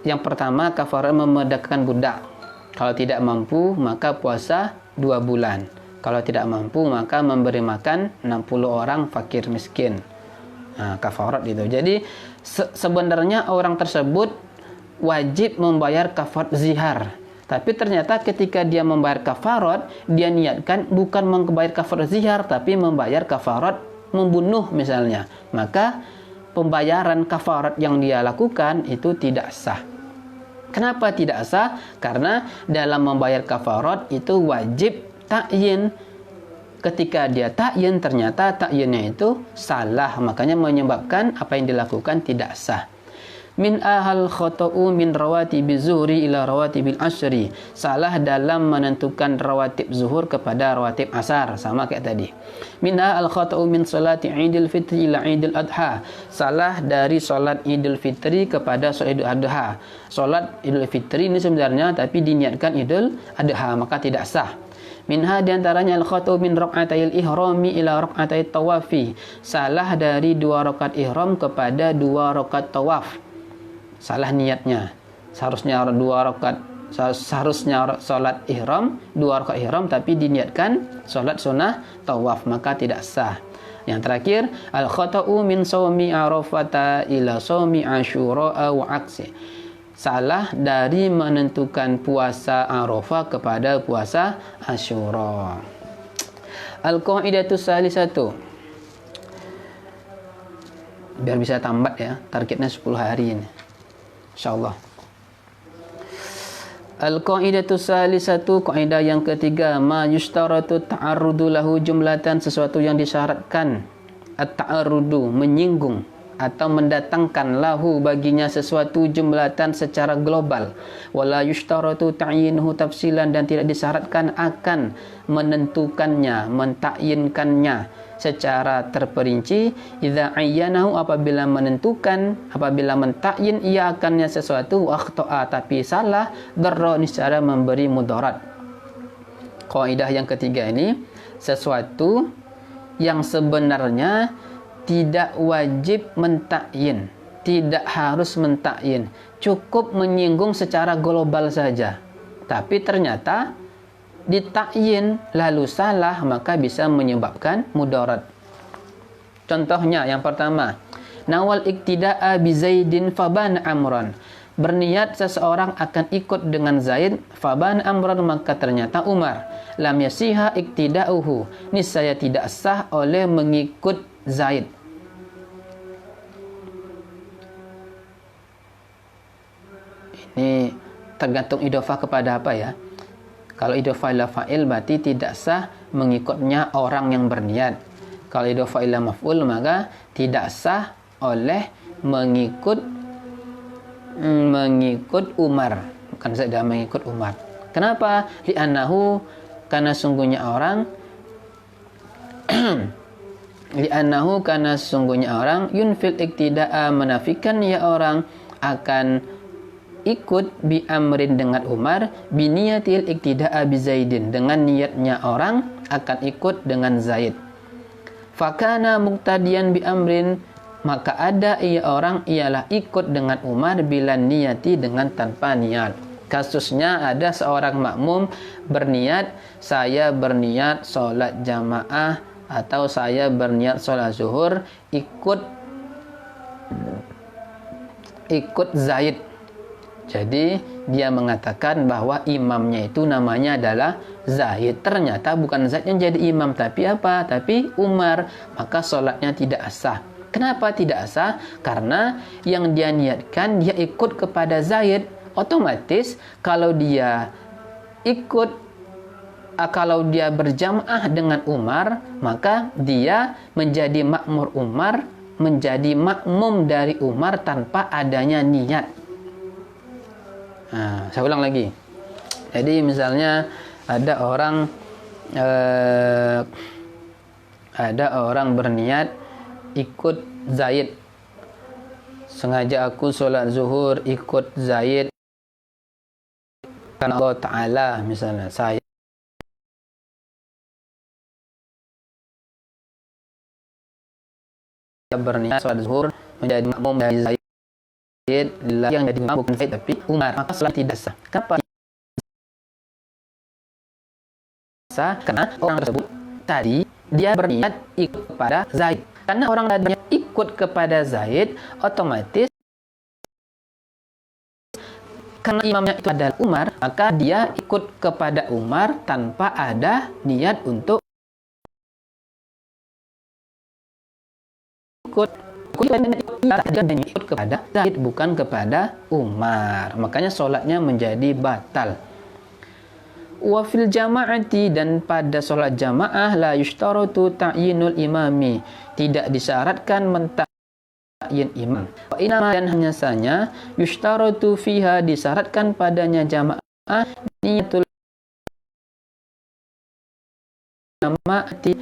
Yang pertama kafarat memerdekakan budak. Kalau tidak mampu maka puasa 2 bulan. Kalau tidak mampu maka memberi makan 60 orang fakir miskin. Nah, kafarat itu. Jadi sebenarnya orang tersebut wajib membayar kafarat zihar. Tapi ternyata ketika dia membayar kafarat, dia niatkan bukan membayar kafarat zihar tapi membayar kafarat membunuh misalnya. Maka pembayaran kafarat yang dia lakukan itu tidak sah. Kenapa tidak sah? Karena dalam membayar kafarat itu wajib takyin. Ketika dia takyin ternyata takyinnya itu salah, makanya menyebabkan apa yang dilakukan tidak sah. Min ahal khata'u min rawatibi zuhri ila rawatibil asri. Salah dalam menentukan rawatib zuhur kepada rawatib asar, sama kayak tadi. Min ahal khata'u min salati idul fitri ila idul adha. Salah dari solat idul fitri kepada solat idul adha. Solat idul fitri ini sebenarnya tapi diniatkan idul adha, maka tidak sah. Minha diantaranya al-khata'u min rak'atayil ihrami ila rak'atayil tawafi. Salah dari 2 rakaat ihram kepada 2 rakaat tawaf. Salah niatnya. Seharusnya 2 rakaat, seharusnya salat ihram 2 rakaat ihram tapi diniatkan salat sunnah tawaf, maka tidak sah. Yang terakhir, al-khata'u min shaumi arafata ila shaumi asyura wa aksi. Salah dari menentukan puasa Arafah kepada puasa Asyura. Al-qaidatu salisatu. Biar bisa tambat ya, targetnya 10 hari ini. Insyaallah. Al-qaidatu salisatu, kaidah yang ketiga, ma yustaratu ta'arrudu lahu jumlatan, sesuatu yang disyaratkan at-ta'arrudu, menyinggung atau mendatangkan lahu baginya sesuatu jumlatan secara global, wala yushtaratu ta'yinuhu tafsilan, dan tidak disyaratkan akan menentukannya, mentakyinkannya secara terperinci. Idza ayyanahu, apabila menentukan, apabila mentakyin ia akannya sesuatu, akhta'a, tapi salah, darra, niscaya memberi mudarat. Kaidah yang ketiga ini, sesuatu yang sebenarnya tidak wajib mentakyin, tidak harus mentakyin, cukup menyinggung secara global saja. Tapi ternyata ditakyin lalu salah, maka bisa menyebabkan mudarat. Contohnya yang pertama, nawal iktida'a bi Zaidin faban amran. Berniat seseorang akan ikut dengan Zaid, faban amran, maka ternyata Umar. Lam yasiha iktida'uhu, niscaya tidak sah oleh mengikut Zaid. Ini tergantung idhofah kepada apa ya. Kalau idhofah ila fa'il berarti tidak sah mengikutnya orang yang berniat. Kalau idhofah ila maf'ul maka tidak sah oleh mengikut Umar, bukan saja mengikut Umar. Kenapa? Li'annahu, karena sungguhnya orang li'annahu, karena sungguhnya orang yunfil iktida'a, menafikan ya orang akan ikut bi amrin dengan Umar, bi niyatil iktida'a bi Zaidin, dengan niatnya orang akan ikut dengan Zaid. Fakana muqtadiyan bi amrin, maka ada ia orang ialah ikut dengan Umar bila niyati, dengan tanpa niat. Kasusnya ada seorang makmum berniat, saya berniat sholat jamaah atau saya berniat sholat zuhur, ikut Zaid. Jadi dia mengatakan bahwa imamnya itu namanya adalah Zaid. Ternyata bukan Zaid yang jadi imam, tapi apa? Tapi Umar. Maka sholatnya tidak sah. Kenapa tidak sah? Karena yang dia niatkan dia ikut kepada Zaid. Otomatis kalau dia berjamaah dengan Umar, maka dia menjadi makmur Umar, menjadi makmum dari Umar tanpa adanya niat. Nah, saya ulang lagi. Jadi misalnya ada orang berniat ikut Zaid. Sengaja aku sholat zuhur ikut Zaid karena Allah Ta'ala, misalnya saya berniat sholat zuhur menjadi makmum dari Zaid, yang jadi imam bukan Zaid tapi Umar, maka sholat tidak sah. Kenapa sah? Karena orang tersebut tadi dia berniat ikut kepada Zaid. Karena orang tadi ikut kepada Zaid, otomatis karena imamnya itu adalah Umar, maka dia ikut kepada Umar tanpa ada niat untuk ikut kepada Zaid, bukan kepada Umar. Makanya sholatnya menjadi batal. Wa fil jama'ati, dan pada sholat jamaah la yushtaratu ta'yinul imami, tidak disyaratkan mentakyin imam. Wa inama dan hanya saja yushtaratu fiha disyaratkan padanya jamaah niyatul jamaati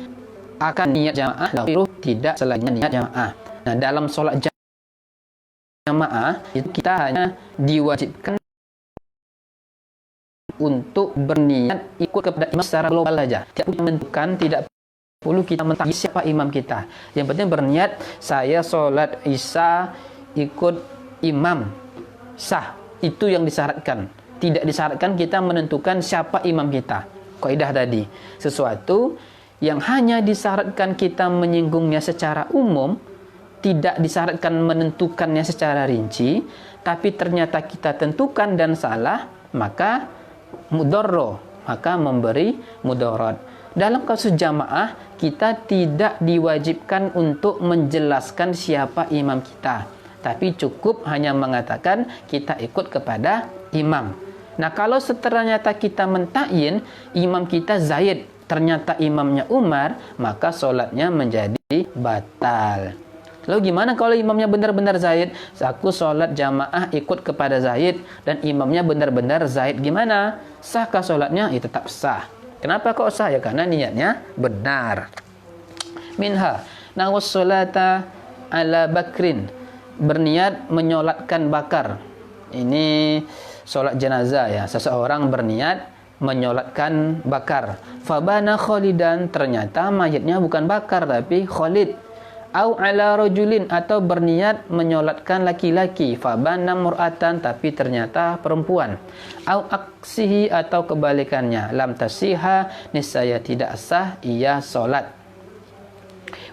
akan niat jamaah lalu tidak selainnya niat jamaah. Nah, dalam solat jamaah itu kita hanya diwajibkan untuk berniat ikut kepada imam secara global saja. Tidak perlu menentukan, tidak perlu kita mentakyin siapa imam kita. Yang penting berniat saya solat Isya ikut imam sah. Itu yang disyaratkan. Tidak disyaratkan kita menentukan siapa imam kita. Kaidah tadi, sesuatu yang hanya disyaratkan kita menyinggungnya secara umum, tidak disyaratkan menentukannya secara rinci, tapi ternyata kita tentukan dan salah, maka mudorro, maka memberi mudarat. Dalam kasus jamaah, kita tidak diwajibkan untuk menjelaskan siapa imam kita, tapi cukup hanya mengatakan kita ikut kepada imam. Nah, kalau ternyata kita mentakyin imam kita Zaid, ternyata imamnya Umar, maka solatnya menjadi batal. Lalu gimana kalau imamnya benar-benar Zaid? Aku solat jamaah ikut kepada Zaid dan imamnya benar-benar Zaid, gimana? Sahkah solatnya? Ya, tetap sah. Kenapa kok sah? Ya karena niatnya benar. Minha nawas solata ala Bakrin, berniat menyolatkan Bakar. Ini solat jenazah ya. Seseorang berniat menyolatkan Bakar. Fabana Khalidan, ternyata mayatnya bukan Bakar tapi Khalid. Au ala rajulin, atau berniat menyolatkan laki-laki. Fabana mur'atan, tapi ternyata perempuan. Au aksihi, atau kebalikannya. Lam tasiha, niscaya tidak sah ia solat.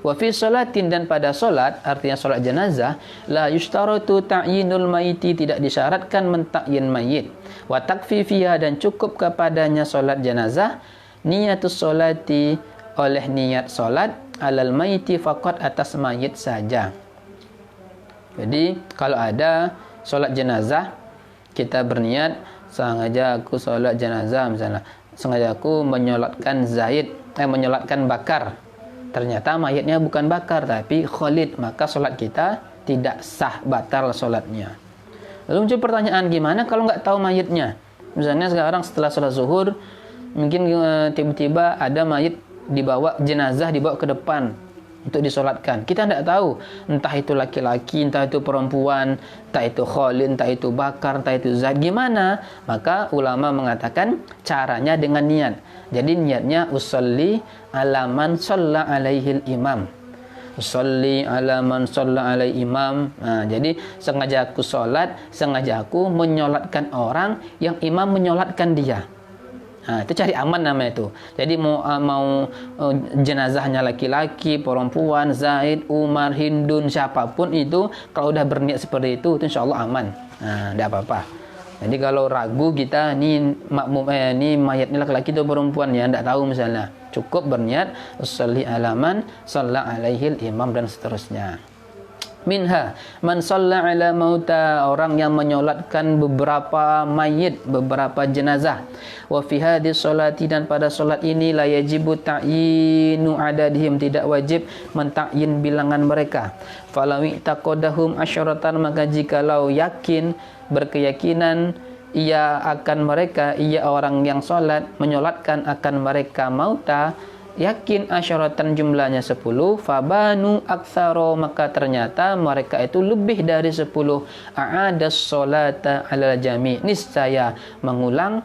Wa fi sholatin, dan pada solat, artinya solat jenazah, la yushtaratu ta'yinul mayiti, tidak disyaratkan mentakyin mayit. Wa takfi fiha, dan cukup kepadanya solat jenazah, niatus solati, oleh niat solat, alal mayiti faqat, atas mayit saja. Jadi kalau ada solat jenazah, kita berniat sengaja aku solat jenazah, misalnya sengaja aku menyolatkan Zaid, menyolatkan Bakar, ternyata mayatnya bukan Bakar tapi Khalid, maka solat kita tidak sah, batal solatnya. Lalu muncul pertanyaan, gimana kalau nggak tahu mayatnya? Misalnya sekarang setelah sholat zuhur, mungkin tiba-tiba ada mayat dibawa, jenazah dibawa ke depan untuk disolatkan. Kita tidak tahu, entah itu laki-laki, entah itu perempuan, entah itu Khalid, entah itu Bakar, entah itu Zaid, gimana? Maka ulama mengatakan caranya dengan niat. Jadi niatnya usolli ala man shalla alaihil imam. Usolli ala man shalla alaihi imam. Nah, jadi sengaja aku solat, sengaja aku menyolatkan orang yang imam menyolatkan dia. Nah, itu cari aman namanya itu. Jadi mau jenazahnya laki-laki, perempuan, Zaid, Umar, Hindun, siapapun itu, kalau udah berniat seperti itu insya Allah aman. Nah, tidak apa-apa. Jadi kalau ragu kita, ini makmum, ini mayatnya laki-laki atau perempuan, ya tidak tahu misalnya, cukup berniat usolli alaman shalla alaihil imam dan seterusnya. Minha man shalla ala mauta, orang yang menyolatkan beberapa mayit, beberapa jenazah. Wa fi hadhihi sholati, dan pada solat ini la yajibu ta'yinu adadihim, tidak wajib mentakyin bilangan mereka. Falawi taqaddahum asyaratan, maka jikalau yakin, berkeyakinan ia akan mereka, ia orang yang solat menyolatkan akan mereka mauta, yakin asyaratan jumlahnya 10, fabanu aktsaro, maka ternyata mereka itu lebih dari 10, a'adas sholata alal jami, niscaya mengulang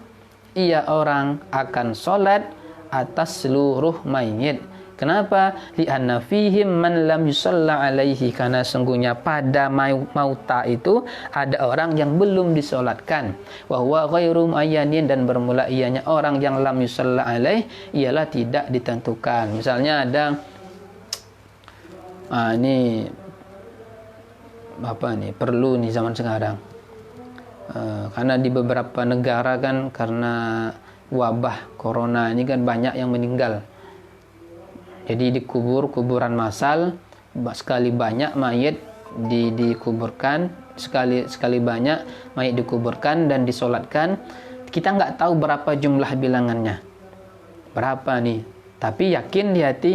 ia orang akan solat atas seluruh mayit. Kenapa? Li'anna fihim man lam yusalla alaihi, karena sungguhnya pada mauta itu ada orang yang belum disolatkan. Wa huwa ghairu muayyanin, dan bermula ianya orang yang lam yusalla alaihi ialah tidak ditentukan. Misalnya ada ini apa nih, perlu nih zaman sekarang. Karena di beberapa negara kan karena wabah corona ini kan banyak yang meninggal. Jadi dikubur kuburan massal, sekali banyak mayat dikuburkan, sekali banyak mayat dikuburkan dan disolatkan. Kita nggak tahu berapa jumlah bilangannya, berapa nih. Tapi yakin di hati,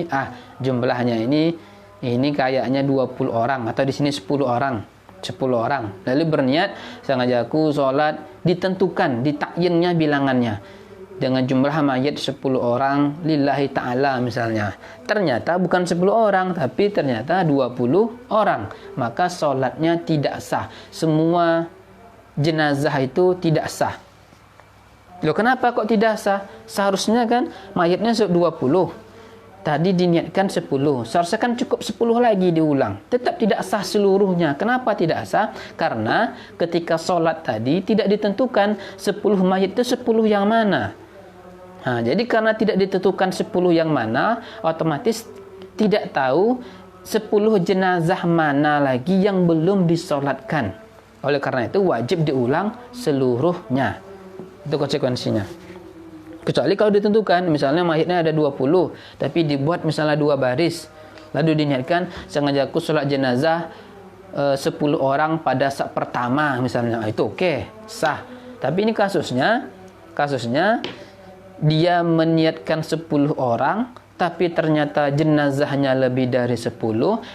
jumlahnya ini ini kayaknya 20 orang atau di sini 10 orang. 10 orang. Lalu berniat, sengaja aku sholat, ditentukan, ditakyinnya bilangannya. Dengan jumlah mayit 10 orang lillahi ta'ala misalnya. Ternyata bukan 10 orang, tapi ternyata 20 orang. Maka sholatnya tidak sah. Semua jenazah itu tidak sah. Loh, kenapa kok tidak sah? Seharusnya kan mayitnya 20. Tadi diniatkan 10. Seharusnya kan cukup 10 lagi diulang. Tetap tidak sah seluruhnya. Kenapa tidak sah? Karena ketika sholat tadi tidak ditentukan 10 mayit itu 10 yang mana. Nah, jadi karena tidak ditentukan 10 yang mana, otomatis tidak tahu 10 jenazah mana lagi yang belum disolatkan. Oleh karena itu wajib diulang seluruhnya. Itu konsekuensinya. Kecuali kalau ditentukan, misalnya mayitnya ada 20, tapi dibuat misalnya 2 baris. Lalu diniatkan sengaja aku sholat jenazah 10 orang pada saat pertama misalnya. Itu oke, sah. Tapi ini kasusnya dia meniatkan 10 orang, tapi ternyata jenazahnya lebih dari 10,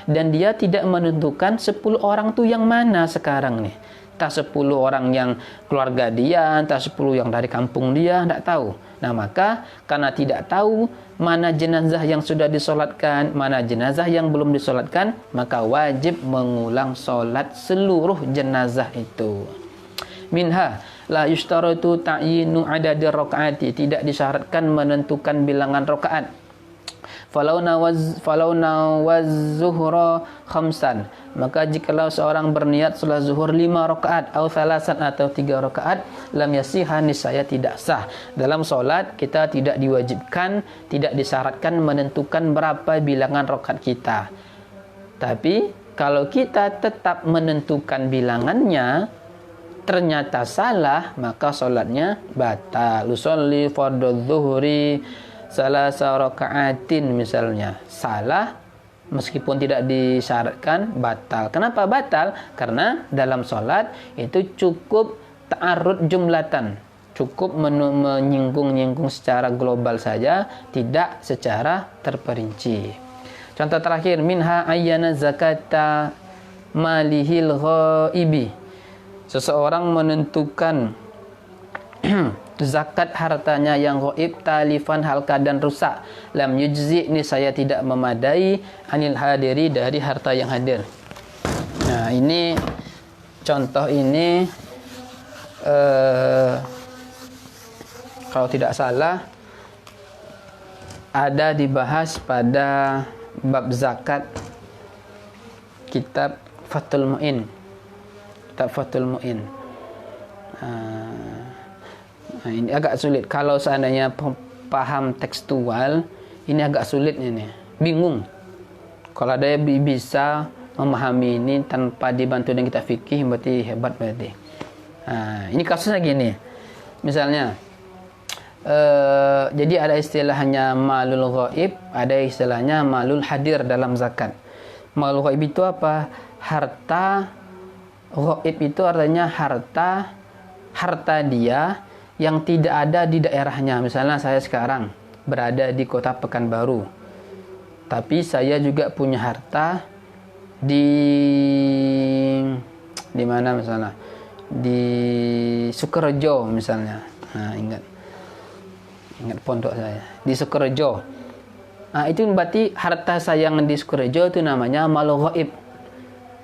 dan dia tidak menentukan 10 orang itu yang mana sekarang nih. Entah 10 orang yang keluarga dia, entah 10 yang dari kampung dia, tidak tahu. Nah, maka karena tidak tahu mana jenazah yang sudah disolatkan, mana jenazah yang belum disolatkan, maka wajib mengulang solat seluruh jenazah itu. Minha la yushtaratu ta'yinu adadi rakaati, tidak disyaratkan menentukan bilangan rakaat. Falau nawaz zuhra khamsan, maka jikalau seorang berniat salat zuhur 5 rakaat atau thalasan atau 3 rakaat, lam yasiha, niscaya tidak sah. Dalam solat kita tidak diwajibkan, tidak disyaratkan menentukan berapa bilangan rakaat kita. Tapi kalau kita tetap menentukan bilangannya, ternyata salah, maka solatnya batal. Usolli fardhu zuhri salasa raka'atin misalnya, salah meskipun tidak disyaratkan, batal. Kenapa batal? Karena dalam sholat itu cukup ta'arud jumlatan, cukup menyinggung-nyinggung secara global saja, tidak secara terperinci. Contoh terakhir, minha ayyana zakata malihil ghaibi, seseorang menentukan zakat hartanya yang ghaib talifan hal keadaan rusak, lam yujzi, ini saya tidak memadai, anil hadiri, dari harta yang hadir. Nah, ini contoh ini kalau tidak salah ada dibahas pada bab zakat kitab Fathul Mu'in. Kitab Fathul Mu'in. Nah, ini agak sulit. Kalau seandainya paham tekstual, ini agak sulit ini. Bingung. Kalau ada yang bisa memahami ini tanpa dibantu dengan kitab fikih, berarti hebat berarti. Nah, ini kasusnya gini. Misalnya, jadi ada istilahnya malul ghaib, ada istilahnya malul hadir dalam zakat. Malul ghaib itu apa? Harta ghaib itu artinya harta dia yang tidak ada di daerahnya. Misalnya saya sekarang berada di kota Pekanbaru, tapi saya juga punya harta di mana misalnya, di Sukorejo misalnya. Nah, ingat pondok saya di Sukorejo. Nah, itu berarti harta saya yang di Sukorejo itu namanya malul ghaib.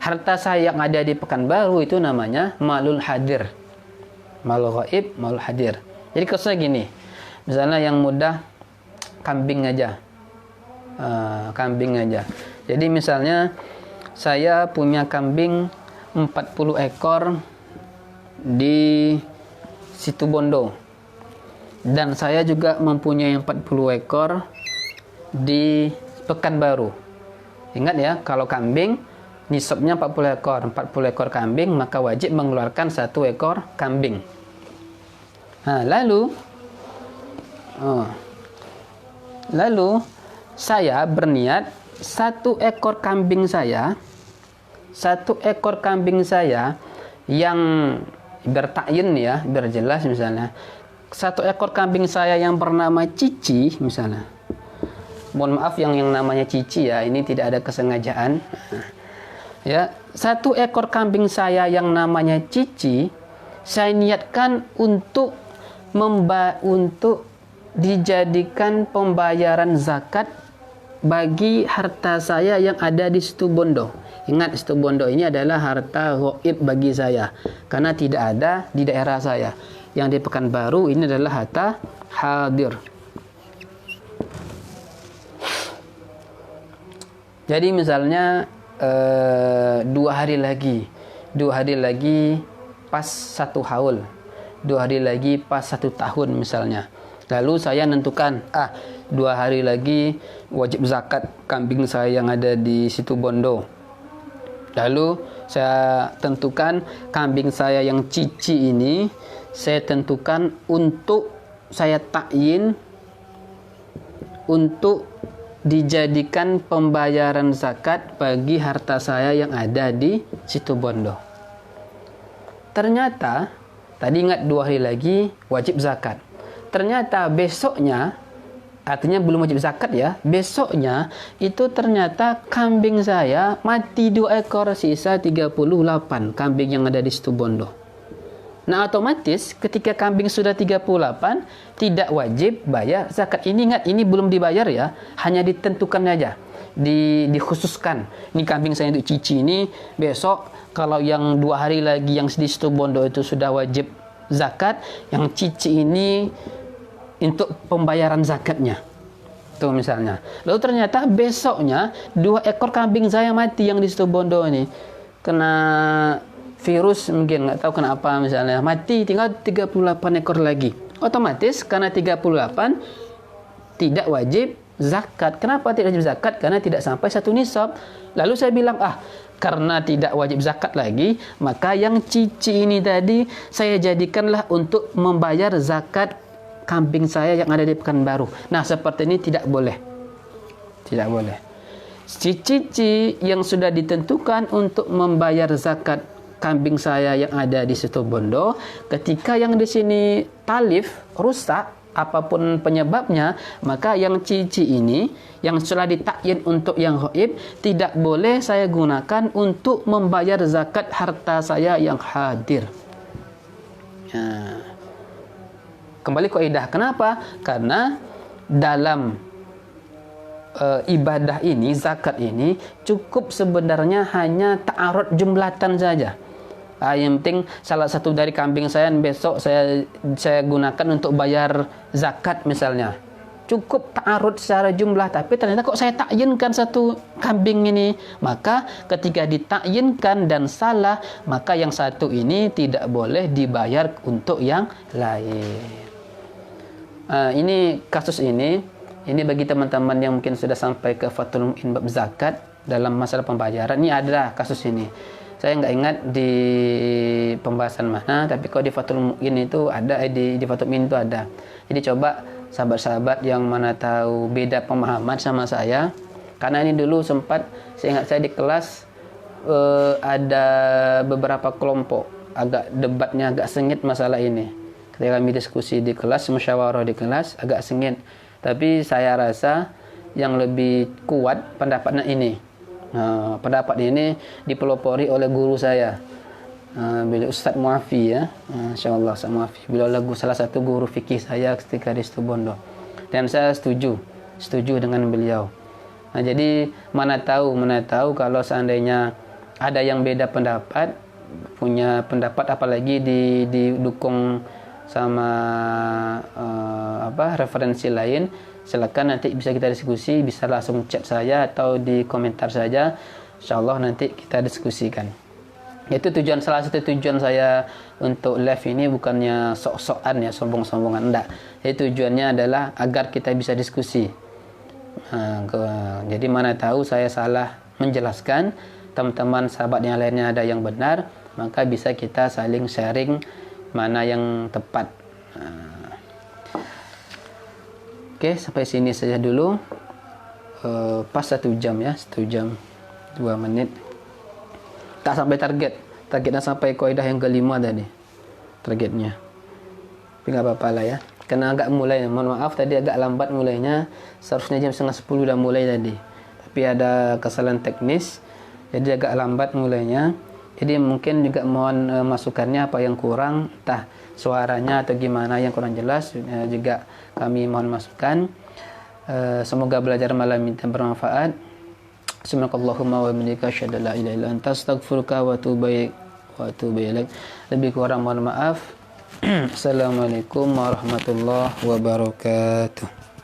Harta saya yang ada di Pekanbaru itu namanya malul hadir. Malul ghaib, malul hadir. Jadi kasusnya gini. Misalnya yang mudah, kambing aja. Kambing aja. Jadi misalnya saya punya kambing 40 ekor di Situbondo. Dan saya juga mempunyai 40 ekor di Pekanbaru. Ingat ya, kalau kambing nisabnya 40 ekor. 40 ekor kambing, maka wajib mengeluarkan 1 ekor kambing. Nah, lalu saya berniat 1 ekor kambing saya yang bertakyin ya, biar jelas misalnya. 1 ekor kambing saya yang bernama Cici misalnya. Mohon maaf yang namanya cici ya, ini tidak ada kesengajaan. Ya, 1 ekor kambing saya yang namanya cici, saya niatkan untuk dijadikan pembayaran zakat bagi harta saya yang ada di Situbondo. Ingat, Situbondo ini adalah harta ghaib bagi saya karena tidak ada di daerah saya. Yang di Pekanbaru ini adalah harta hadir. Jadi misalnya 2 hari lagi pas 1 haul, 2 hari lagi pas 1 tahun misalnya. Lalu saya nentukan 2 hari lagi wajib zakat kambing saya yang ada di Situbondo. Lalu saya tentukan kambing saya yang cici ini, saya tentukan untuk saya takyin untuk dijadikan pembayaran zakat bagi harta saya yang ada di Situbondo. Ternyata tadi ingat 2 hari lagi wajib zakat. Ternyata besoknya, artinya belum wajib zakat ya, besoknya itu ternyata kambing saya mati 2 ekor, sisa 38 kambing yang ada di Situbondo. Nah, otomatis ketika kambing sudah 38 tidak wajib bayar zakat. Ini ingat, ini belum dibayar ya, hanya ditentukan saja, dikhususkan. Ini kambing saya untuk cici ini, besok kalau yang 2 hari lagi yang di Situbondo itu sudah wajib zakat, yang cici ini untuk pembayaran zakatnya. Tuh misalnya. Lalu ternyata besoknya 2 ekor kambing saya mati yang di Situbondo ini. Kena virus mungkin, nggak tahu kenapa misalnya. Mati, tinggal 38 ekor lagi. Otomatis karena 38 tidak wajib zakat. Kenapa tidak wajib zakat? Karena tidak sampai 1 nisab. Lalu saya bilang, karena tidak wajib zakat lagi, maka yang cici ini tadi saya jadikanlah untuk membayar zakat kambing saya yang ada di Pekanbaru. Nah, seperti ini tidak boleh. Tidak boleh. Cici yang sudah ditentukan untuk membayar zakat kambing saya yang ada di Situbondo, ketika yang di sini talif, rusak, apapun penyebabnya, maka yang cici ini yang sudah ditakyin untuk yang ghaib tidak boleh saya gunakan untuk membayar zakat harta saya yang hadir. Kembali kaidah. Kenapa? Karena dalam ibadah ini, zakat ini cukup sebenarnya hanya ta'arud jumlatan saja. Yang penting salah satu dari kambing saya besok saya gunakan untuk bayar zakat misalnya. Cukup ta'arud secara jumlah, tapi ternyata kok saya takyinkan 1 kambing ini. Maka ketika ditakyinkan dan salah, maka yang 1 ini tidak boleh dibayar untuk yang lain. Ini kasus ini bagi teman-teman yang mungkin sudah sampai ke Fathul Mu'in bab zakat dalam masalah pembayaran. Ini ada kasus ini. Saya nggak ingat di pembahasan mana, tapi kalau di Fathul Mu'in itu ada, di Fathul Mu'in itu ada. Jadi coba sahabat-sahabat yang mana tahu beda pemahaman sama saya, karena ini dulu sempat saya ingat saya di kelas ada beberapa kelompok agak debatnya agak sengit masalah ini. Ketika kami diskusi di kelas, musyawarah di kelas, agak sengit. Tapi saya rasa yang lebih kuat pendapatnya ini. Pendapat ini dipelopori oleh guru saya, beliau Ustaz Muafi ya, insyaallah Ustaz Muafi. Beliau salah satu guru fikih saya ketika di Situbondo. Dan saya setuju dengan beliau. Jadi mana tahu kalau seandainya ada yang beda pendapat, punya pendapat apalagi didukung sama referensi lain, silakan nanti bisa kita diskusi, bisa langsung chat saya atau di komentar saja, insyaallah nanti kita diskusikan. Itu salah satu tujuan saya untuk live ini, bukannya sok-sokan ya, sombong-sombongan, enggak. Jadi tujuannya adalah agar kita bisa diskusi. Jadi mana tahu saya salah menjelaskan, teman-teman sahabat yang lainnya ada yang benar, maka bisa kita saling sharing mana yang tepat. Oke, sampai sini saja dulu. Pas 1 jam ya, 1 jam 2 menit. Tak sampai targetnya sampai kaidah yang ke-5 tadi targetnya, tapi nggak apa-apa lah ya. karena agak mulai, mohon maaf tadi agak lambat mulainya, seharusnya jam setengah 10 udah mulai tadi, tapi ada kesalahan teknis jadi agak lambat mulainya. Jadi mungkin juga mohon masukannya apa yang kurang, entah suaranya atau gimana yang kurang jelas, juga kami mohon masukan. Semoga belajar malam ini bermanfaat. Subhanakallahumma wa bihamdika asyhadu an la ilaha illa anta astaghfiruka wa atubu ilaik. Lebih kurang mohon maaf. Assalamualaikum warahmatullahi wabarakatuh.